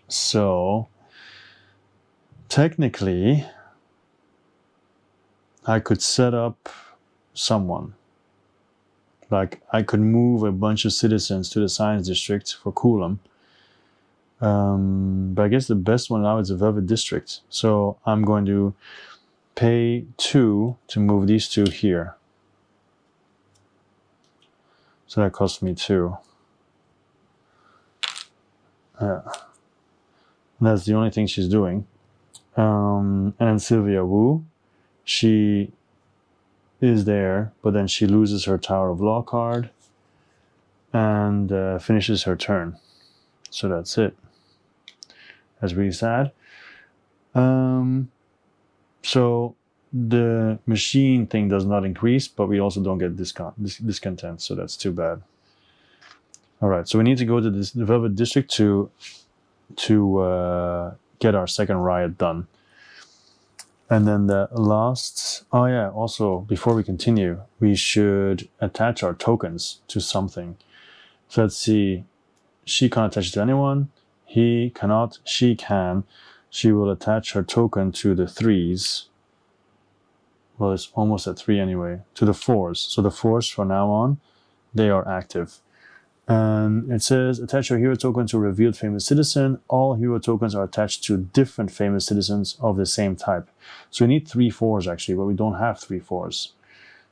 So technically, I could set up someone. Like I could move a bunch of citizens to the science district for Coulomb. But I guess the best one now is the Velvet District. So I'm going to pay 2 to move these 2 here. So that cost me 2. Yeah. That's the only thing she's doing. And then Sylvia Wu, she is there, but then she loses her Tower of Law card and finishes her turn. So that's it. That's really sad. So the machine thing does not increase, but we also don't get discontent, so that's too bad. All right, so we need to go to the Velvet District to get our second riot done. And then the last, oh yeah, also before we continue, we should attach our tokens to something. So let's see, she can't attach it to anyone, he cannot, she can. She will attach her token to the 3s. Well, it's almost at 3 anyway, to the 4s. So the 4s from now on, they are active. And it says, attach your hero token to a revealed famous citizen. All hero tokens are attached to different famous citizens of the same type. So we need 3 4s actually, but we don't have 3 4s.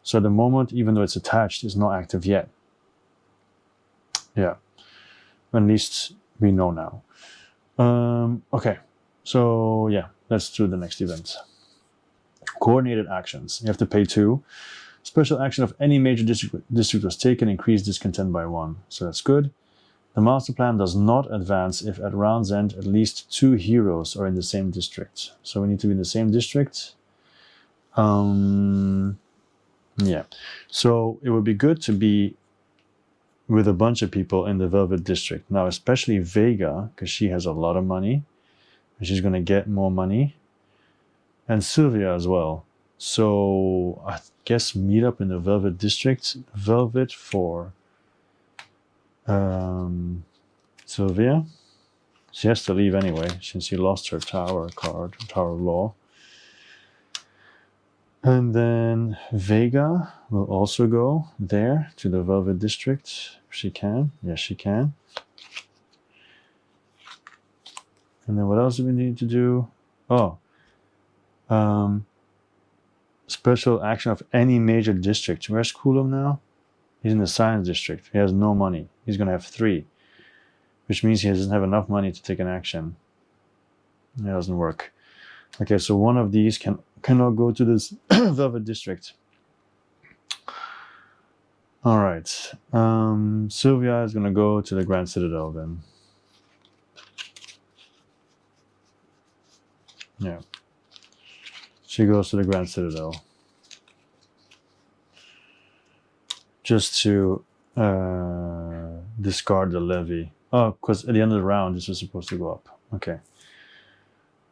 So at the moment, even though it's attached, it's not active yet. Yeah, at least we know now. Okay, so yeah, let's do the next event. Coordinated actions. You have to pay 2. Special action of any major district was taken, increase discontent by 1. So that's good. The master plan does not advance if at round's end at least 2 heroes are in the same district. So we need to be in the same district. Yeah. So it would be good to be with a bunch of people in the Velvet District. Now, especially Vega, because she has a lot of money. And she's going to get more money. And Sylvia as well. So I guess meet up in the Velvet District. Velvet for Sylvia. She has to leave anyway, since she lost her Tower card, Tower of Law. And then Vega will also go there to the Velvet District. If she can. Yes, she can. And then what else do we need to do? Oh. Special action of any major district. Where's Coulomb now? He's in the science district. He has no money. He's going to have 3. Which means he doesn't have enough money to take an action. It doesn't work. Okay, so one of these cannot go to this Velvet District. All right. Sylvia is going to go to the Grand Citadel then. Yeah. She goes to the Grand Citadel. Just to discard the levy. Oh, because at the end of the round, this was supposed to go up. Okay.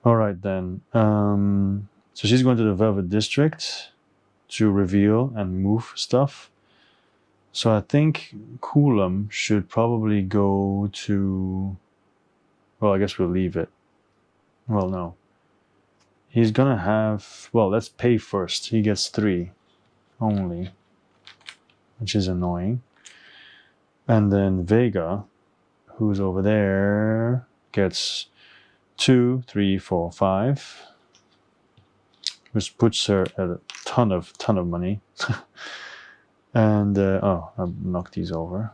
All right, then. So she's going to the Velvet District to reveal and move stuff. So I think Coulomb should probably go to... Well, I guess we'll leave it. Well, no. He's going to have... Well, let's pay first. He gets 3 only, which is annoying. And then Vega, who's over there, gets 2, 3, 4, 5, which puts her at a ton of money. And oh, I knocked these over.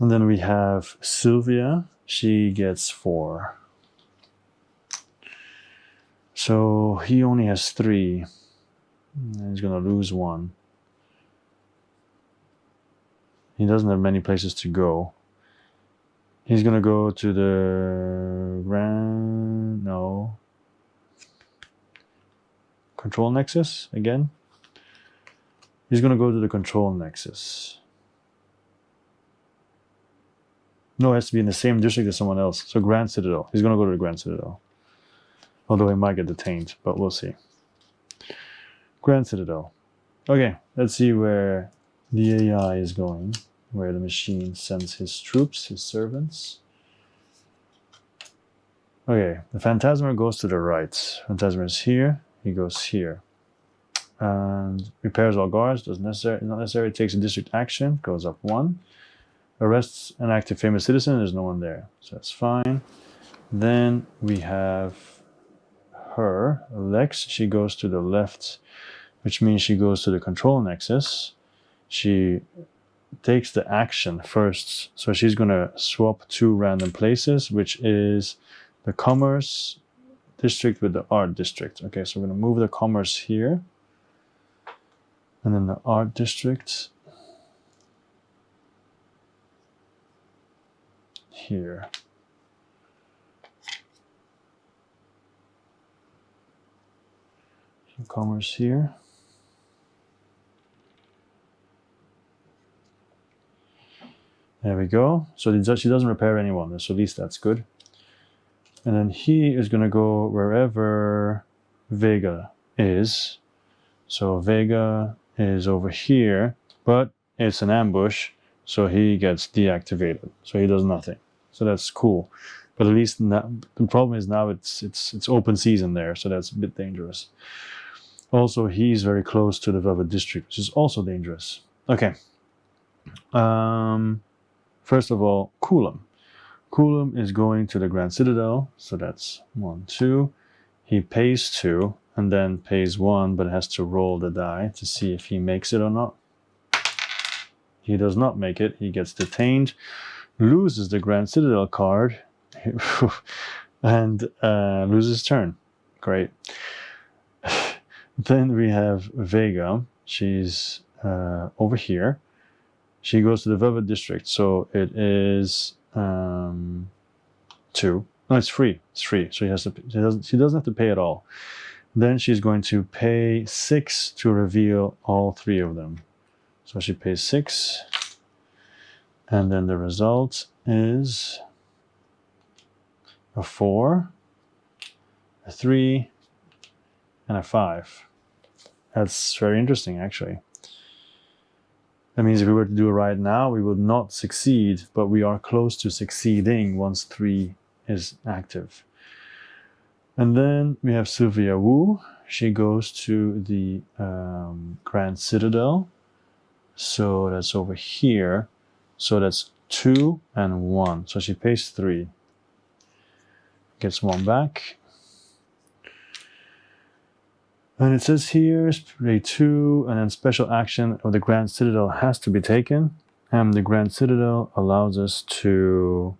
And then we have Sylvia. She gets 4. So he only has 3. And he's gonna lose 1. He doesn't have many places to go. He's gonna go to the Control Nexus again. He's gonna go to the Control Nexus. No, it has to be in the same district as someone else. So Grand Citadel. He's gonna go to the Grand Citadel. Although he might get detained, but we'll see. Grand Citadel. Okay, let's see where The AI is going where the machine sends his troops, his servants. Okay, the Phantasmer goes to the right. Phantasmer is here, he goes here. And repairs all guards, not necessary, takes a district action, goes up 1. Arrests an active famous citizen, there's no one there, so that's fine. Then we have her, Lex, she goes to the left, which means she goes to the control nexus. She takes the action first, so she's going to swap 2 random places, which is the commerce district with the art district. Okay, so we're going to move the commerce here, and then the art district here. So commerce here. There we go. So she doesn't repair anyone, so at least that's good. And then he is going to go wherever Vega is. So Vega is over here, but it's an ambush, so he gets deactivated. So he does nothing. So that's cool. But at least now, the problem is now it's open season there, so that's a bit dangerous. Also, he's very close to the Velvet District, which is also dangerous. Okay. First of all, Coulomb. Coulomb is going to the Grand Citadel, so that's 1, 2. He pays 2 and then pays 1, but has to roll the die to see if he makes it or not. He does not make it, he gets detained, loses the Grand Citadel card, and loses turn. Great. Then we have Vega. She's over here. She goes to the Velvet District, so it is 2. No, it's free. It's free. So she doesn't have to pay at all. Then she's going to pay 6 to reveal all 3 of them. So she pays 6, and then the result is a 4, a 3, and a 5. That's very interesting, actually. That means if we were to do it right now, we would not succeed, but we are close to succeeding once 3 is active. And then we have Sylvia Wu. She goes to the Grand Citadel. So that's over here. So that's 2 and 1. So she pays 3. Gets 1 back. And it says here, pay 2, and then special action of the Grand Citadel has to be taken. And the Grand Citadel allows us to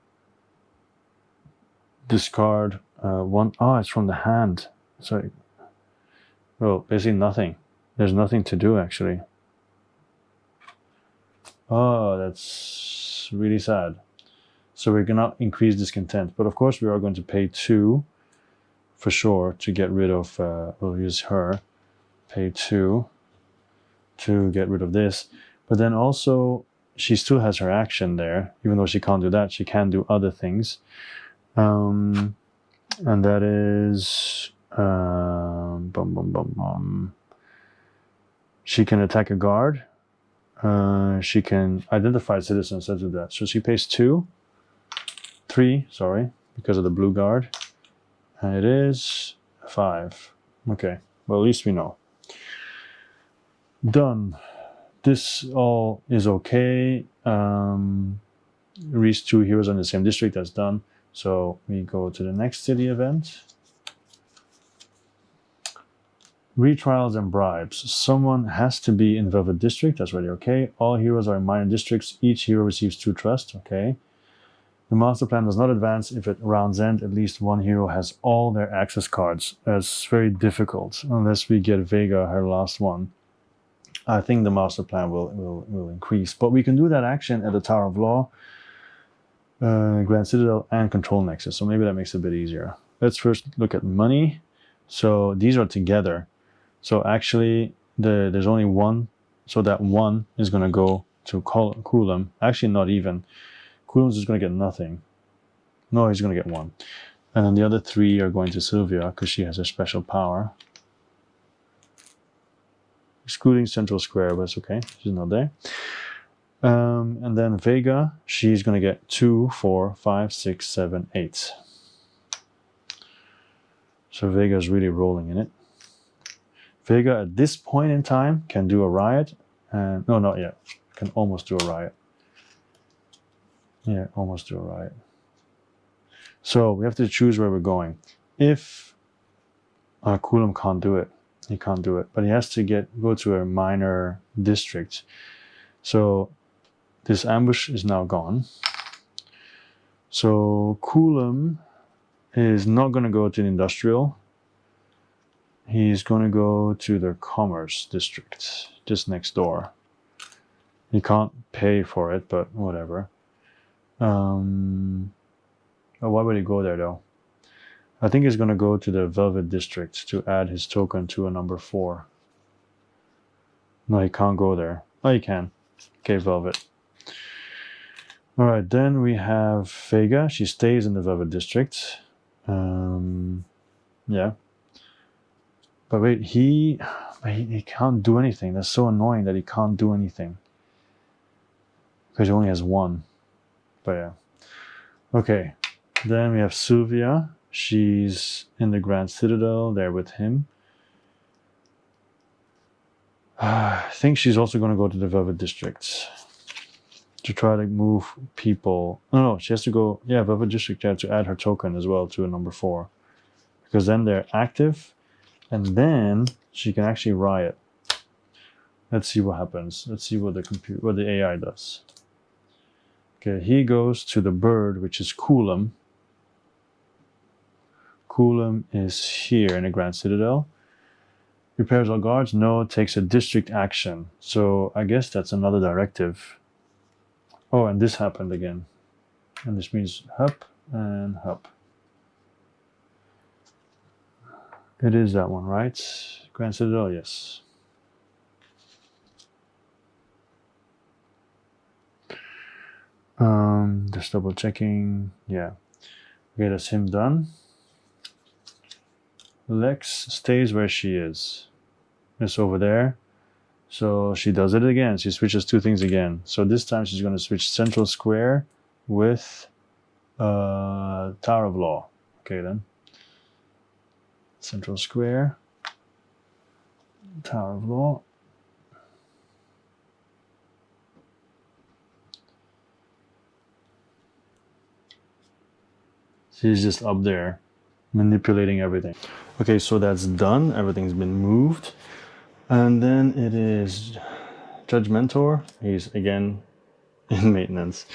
discard 1. Oh, it's from the hand. Sorry. Well, basically nothing. There's nothing to do, actually. Oh, that's really sad. So we cannot increase discontent. But of course, we are going to pay 2 for sure to get rid of, we'll use her. Pay 2 to get rid of this. But then also, she still has her action there. Even though she can't do that, she can do other things. And that is... She can attack a guard. She can identify citizens and do that. So she pays 3, sorry, because of the blue guard. And it is 5. Okay, well, at least we know. Done. This all is okay. Reach 2 heroes in the same district, that's done. So we go to the next city event. Retrials and bribes. Someone has to be in Velvet District, that's already okay. All heroes are in minor districts. Each hero receives 2 trust, okay. The master plan does not advance if at round's end at least 1 hero has all their access cards. That's very difficult unless we get Vega, her last one. I think the master plan will increase, but we can do that action at the Tower of Law, Grand Citadel, and Control Nexus. So maybe that makes it a bit easier. Let's first look at money. So these are together. So actually, there's only 1. So that 1 is going to go to Coulomb. Actually, not even. Coulomb's is going to get nothing. No, he's going to get 1. And then the other 3 are going to Sylvia because she has a special power. excluding Central Square, but it's okay. She's not there. And then Vega, she's going to get 2, 4, 5, 6, 7, 8. So Vega is really rolling in it. Vega at this point in time can do a riot. No, not yet. Can almost do a riot. Yeah, almost do a riot. So we have to choose where we're going. If Coulomb can't do it, he can't do it, but he has to go to a minor district. So this ambush is now gone. So Coulomb is not going to go to the industrial. He's going to go to the commerce district, just next door. He can't pay for it, but whatever. Why would he go there though? I think he's going to go to the Velvet district to add his token to a number 4. No, he can't go there. Oh, he can. Okay, Velvet. All right, then we have Vega. She stays in the Velvet district. Yeah. But wait, he can't do anything. That's so annoying that he can't do anything. Because he only has 1. But yeah. Okay. Then we have Sylvia. She's in the Grand Citadel there with him. I think she's also going to go to the Velvet district to try to move people. No, she has to go, yeah, Velvet district to add her token as well to a number 4. Because then they're active and then she can actually riot. Let's see what happens. Let's see what the AI does. Okay, he goes to the bird, which is Coulomb. Coulomb is here in the Grand Citadel. Repairs all guards? No, takes a district action. So I guess that's another directive. Oh, and this happened again. And this means hup and hup. It is that one, right? Grand Citadel, yes. Just double checking. Yeah. Okay, that's him done. Lex stays where she is. It's over there. So she does it again. She switches 2 things again. So this time she's going to switch Central Square with Tower of Law. Okay then. Central Square. Tower of Law. She's just up there manipulating everything. Okay, so that's done. Everything's been moved. And then it is Judge Mentor. He's again in maintenance.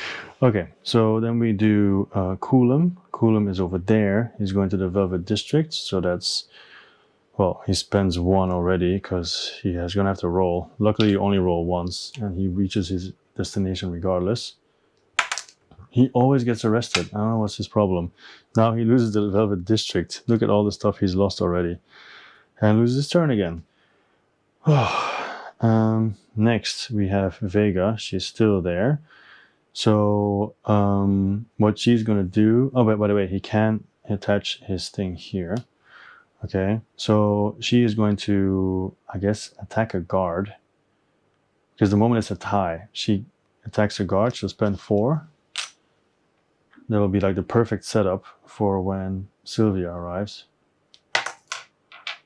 Okay, so then we do Coulomb. Coulomb is over there. He's going to the Velvet district. So that's, well, he spends 1 already because he's going to have to roll. Luckily, you only roll once and he reaches his destination regardless. He always gets arrested. I don't know what's his problem. Now he loses the Velvet district. Look at all the stuff he's lost already. And loses his turn again. Next we have Vega. She's still there. So what she's going to do... Oh, by the way, he can attach his thing here. Okay, so she is going to, I guess, attack a guard. Because the moment it's a tie, she attacks a guard. She'll spend 4. That will be like the perfect setup for when Sylvia arrives.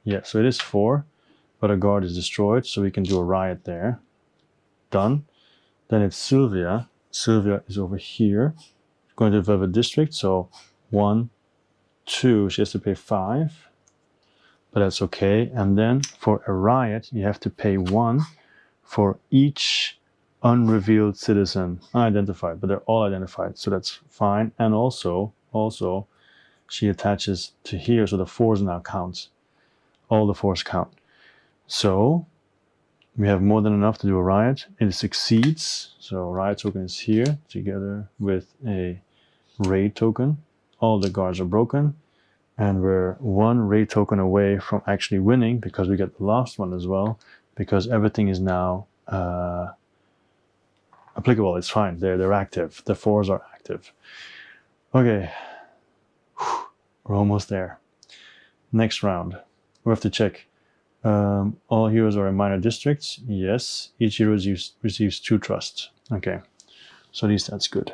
Yeah, so it is 4, but a guard is destroyed, so we can do a riot there. Done. Then it's Sylvia. Sylvia is over here, going to the Velvet district, so 1, 2, she has to pay 5, but that's okay. And then for a riot, you have to pay 1 for each unrevealed citizen, unidentified, but they're all identified, so that's fine. And also she attaches to here, so the 4s now count. All the 4s count. So we have more than enough to do a riot. It succeeds, so riot token is here together with a raid token. All the guards are broken, and we're 1 raid token away from actually winning because we get the last one as well, because everything is now applicable. It's fine. They're active. The 4s are active. Okay. We're almost there. Next round. We have to check. All heroes are in minor districts. Yes. Each hero receives 2 trust. Okay. So at least that's good.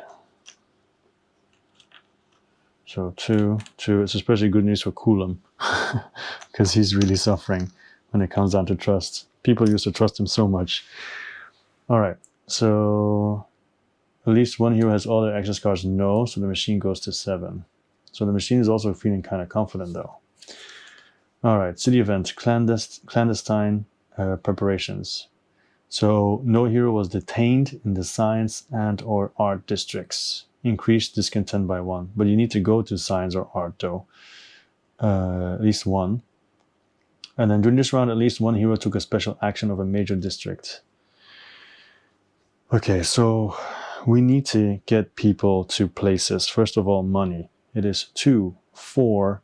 So 2. It's especially good news for Coulomb because he's really suffering when it comes down to trust. People used to trust him so much. All right. So at least one hero has all their access cards. No. So the machine goes to 7. So the machine is also feeling kind of confident though. All right. City event, clandestine preparations. So no hero was detained in the science and or art districts. Increased discontent by 1. But you need to go to science or art though. At least 1. And then during this round, at least 1 hero took a special action of a major district. Okay, so we need to get people to places. First of all, money. It is 2, 4,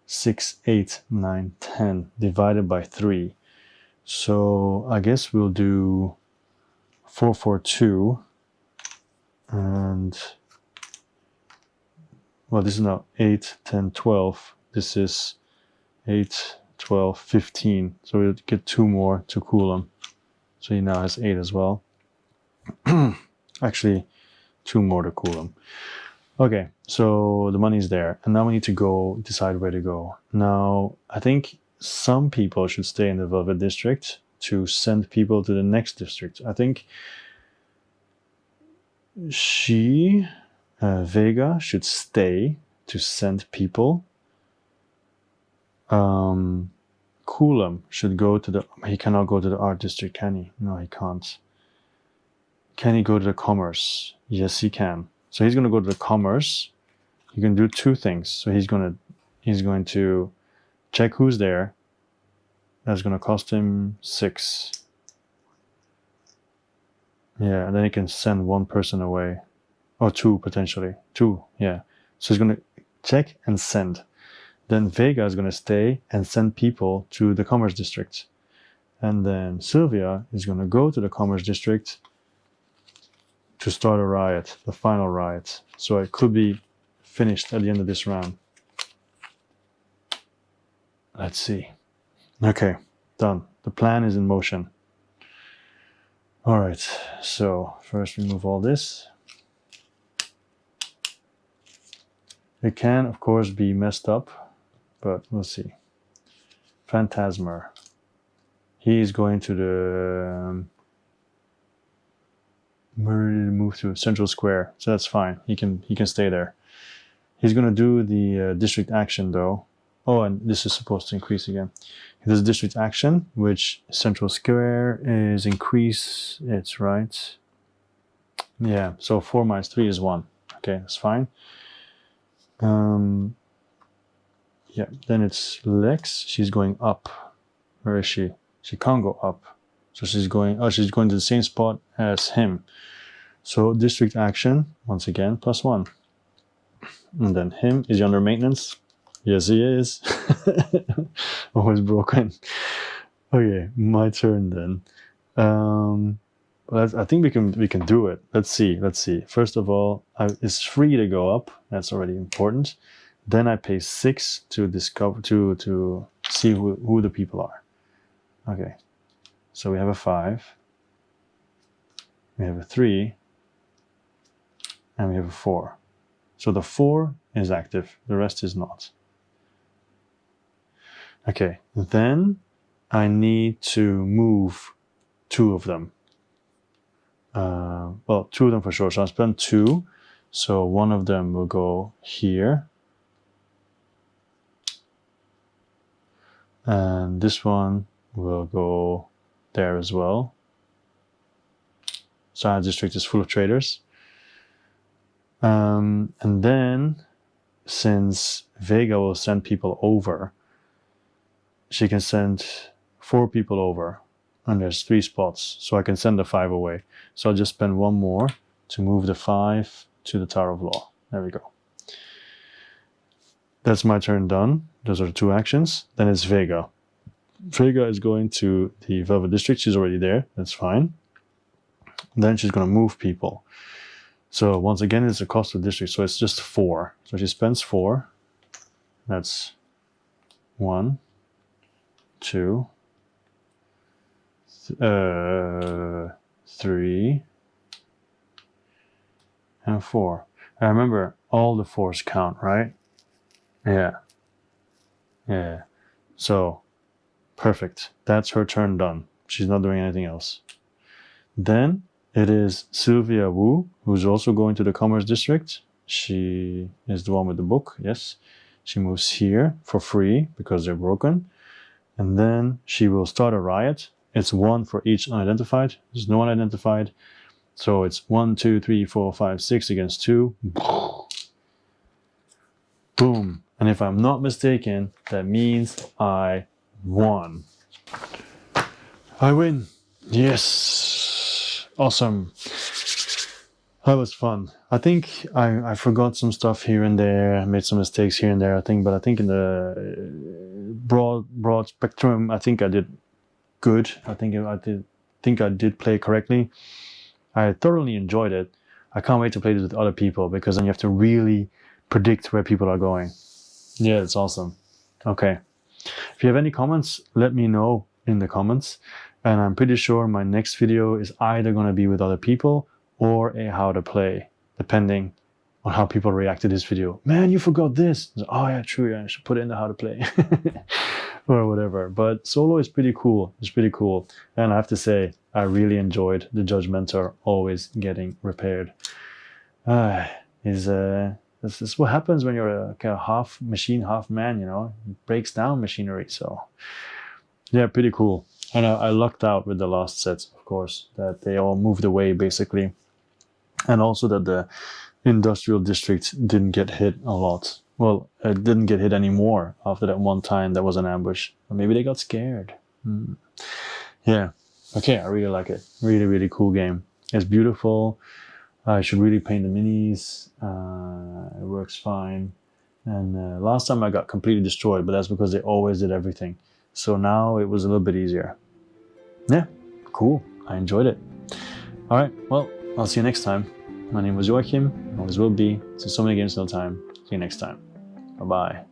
6, 8, 9, 10 divided by 3. So I guess we'll do 4, 4, 2. And, well, this is now 8, 10, 12. This is 8, 12, 15. So we'll get 2 more to Coulomb. So he now has 8 as well. Actually, 2 more to Coulomb. Okay, so the money's there. And now we need to go decide where to go. Now, I think some people should stay in the Velvet District to send people to the next district. I think Vega should stay to send people. Coulomb should go to the... He cannot go to the art district, can he? No, he can't. Can he go to the commerce? Yes, he can. So he's going to go to the commerce. He can do 2 things. So he's going to check who's there. That's going to cost him 6. Yeah, and then he can send 1 person away. Or 2 potentially. 2, yeah. So he's going to check and send. Then Vega is going to stay and send people to the commerce district. And then Sylvia is going to go to the commerce district to start a riot, the final riot. So it could be finished at the end of this round. Let's see. Okay, done. The plan is in motion. All right, so first remove all this. It can, of course, be messed up, but we'll see. Phantasmer. He is going to the... move to Central Square, so that's fine. He can stay there. He's going to do the district action though. Oh, and this is supposed to increase again. He does district action, which Central Square is increase. It's right. Yeah, so 4 minus 3 is 1. Okay, that's fine. Yeah, then it's Lex. She's going up. Where is she? She can't go up. So she's going to the same spot as him. So district action, once again, +1. And then him, is he under maintenance? Yes, he is. Always broken. Okay, my turn then. I think we can do it. Let's see. First of all, it's free to go up. That's already important. Then I pay 6 to discover to see who the people are. Okay. So we have a 5, we have a 3, and we have a 4. So the 4 is active, the rest is not. Okay, then I need to move 2 of them. Well, 2 of them for sure, so I'll spend 2. So one of them will go here. And this one will go there as well. Science district is full of traders. And then, since Vega will send people over, she can send 4 people over, and there's 3 spots, so I can send the 5 away. So I'll just spend 1 more to move the 5 to the Tower of Law. There we go. That's my turn done. Those are the 2 actions. Then it's Vega. Vega is going to the Velvet District. She's already there. That's fine. Then she's going to move people. So once again, it's a cost of district. So it's just 4. So she spends 4. That's 1, 2, 3 and 4. I remember all the 4s count, right? Yeah. Yeah. So, perfect. That's her turn done. She's not doing anything else. Then it is Sylvia Wu, who's also going to the Commerce District. She is the one with the book, yes. She moves here for free because they're broken. And then she will start a riot. It's 1 for each unidentified. There's no one identified. So it's 1, 2, 3, 4, 5, 6 against 2. Boom. And if I'm not mistaken, that means I won. I win. Yes. Awesome. That was fun. I think I forgot some stuff here and there, made some mistakes here and there, I think, but I think in the broad spectrum, I think I did good. I think I did play correctly. I thoroughly enjoyed it. I can't wait to play this with other people because then you have to really predict where people are going. Yeah, it's awesome. Okay. If you have any comments, let me know in the comments. And I'm pretty sure my next video is either going to be with other people or a how to play, depending on how people react to this video. Man, you forgot this. Oh yeah, true. Yeah, I should put it in the how to play or whatever. But solo is pretty cool. It's pretty cool. And I have to say, I really enjoyed the Judgmentor always getting repaired. This is what happens when you're a kind of half machine, half man, you know, it breaks down machinery. So yeah, pretty cool. And I lucked out with the last sets, of course, that they all moved away basically. And also that the industrial district didn't get hit a lot. Well, it didn't get hit anymore after that one time that was an ambush. Or maybe they got scared. Yeah. Okay, I really like it. Really, really cool game. It's beautiful. I should really paint the minis. It works fine. And last time I got completely destroyed, but that's because they always did everything. So now it was a little bit easier. Yeah, cool. I enjoyed it. All right, well, I'll see you next time. My name was Joachim. Always will be. So many games, no time. See you next time. Bye-bye.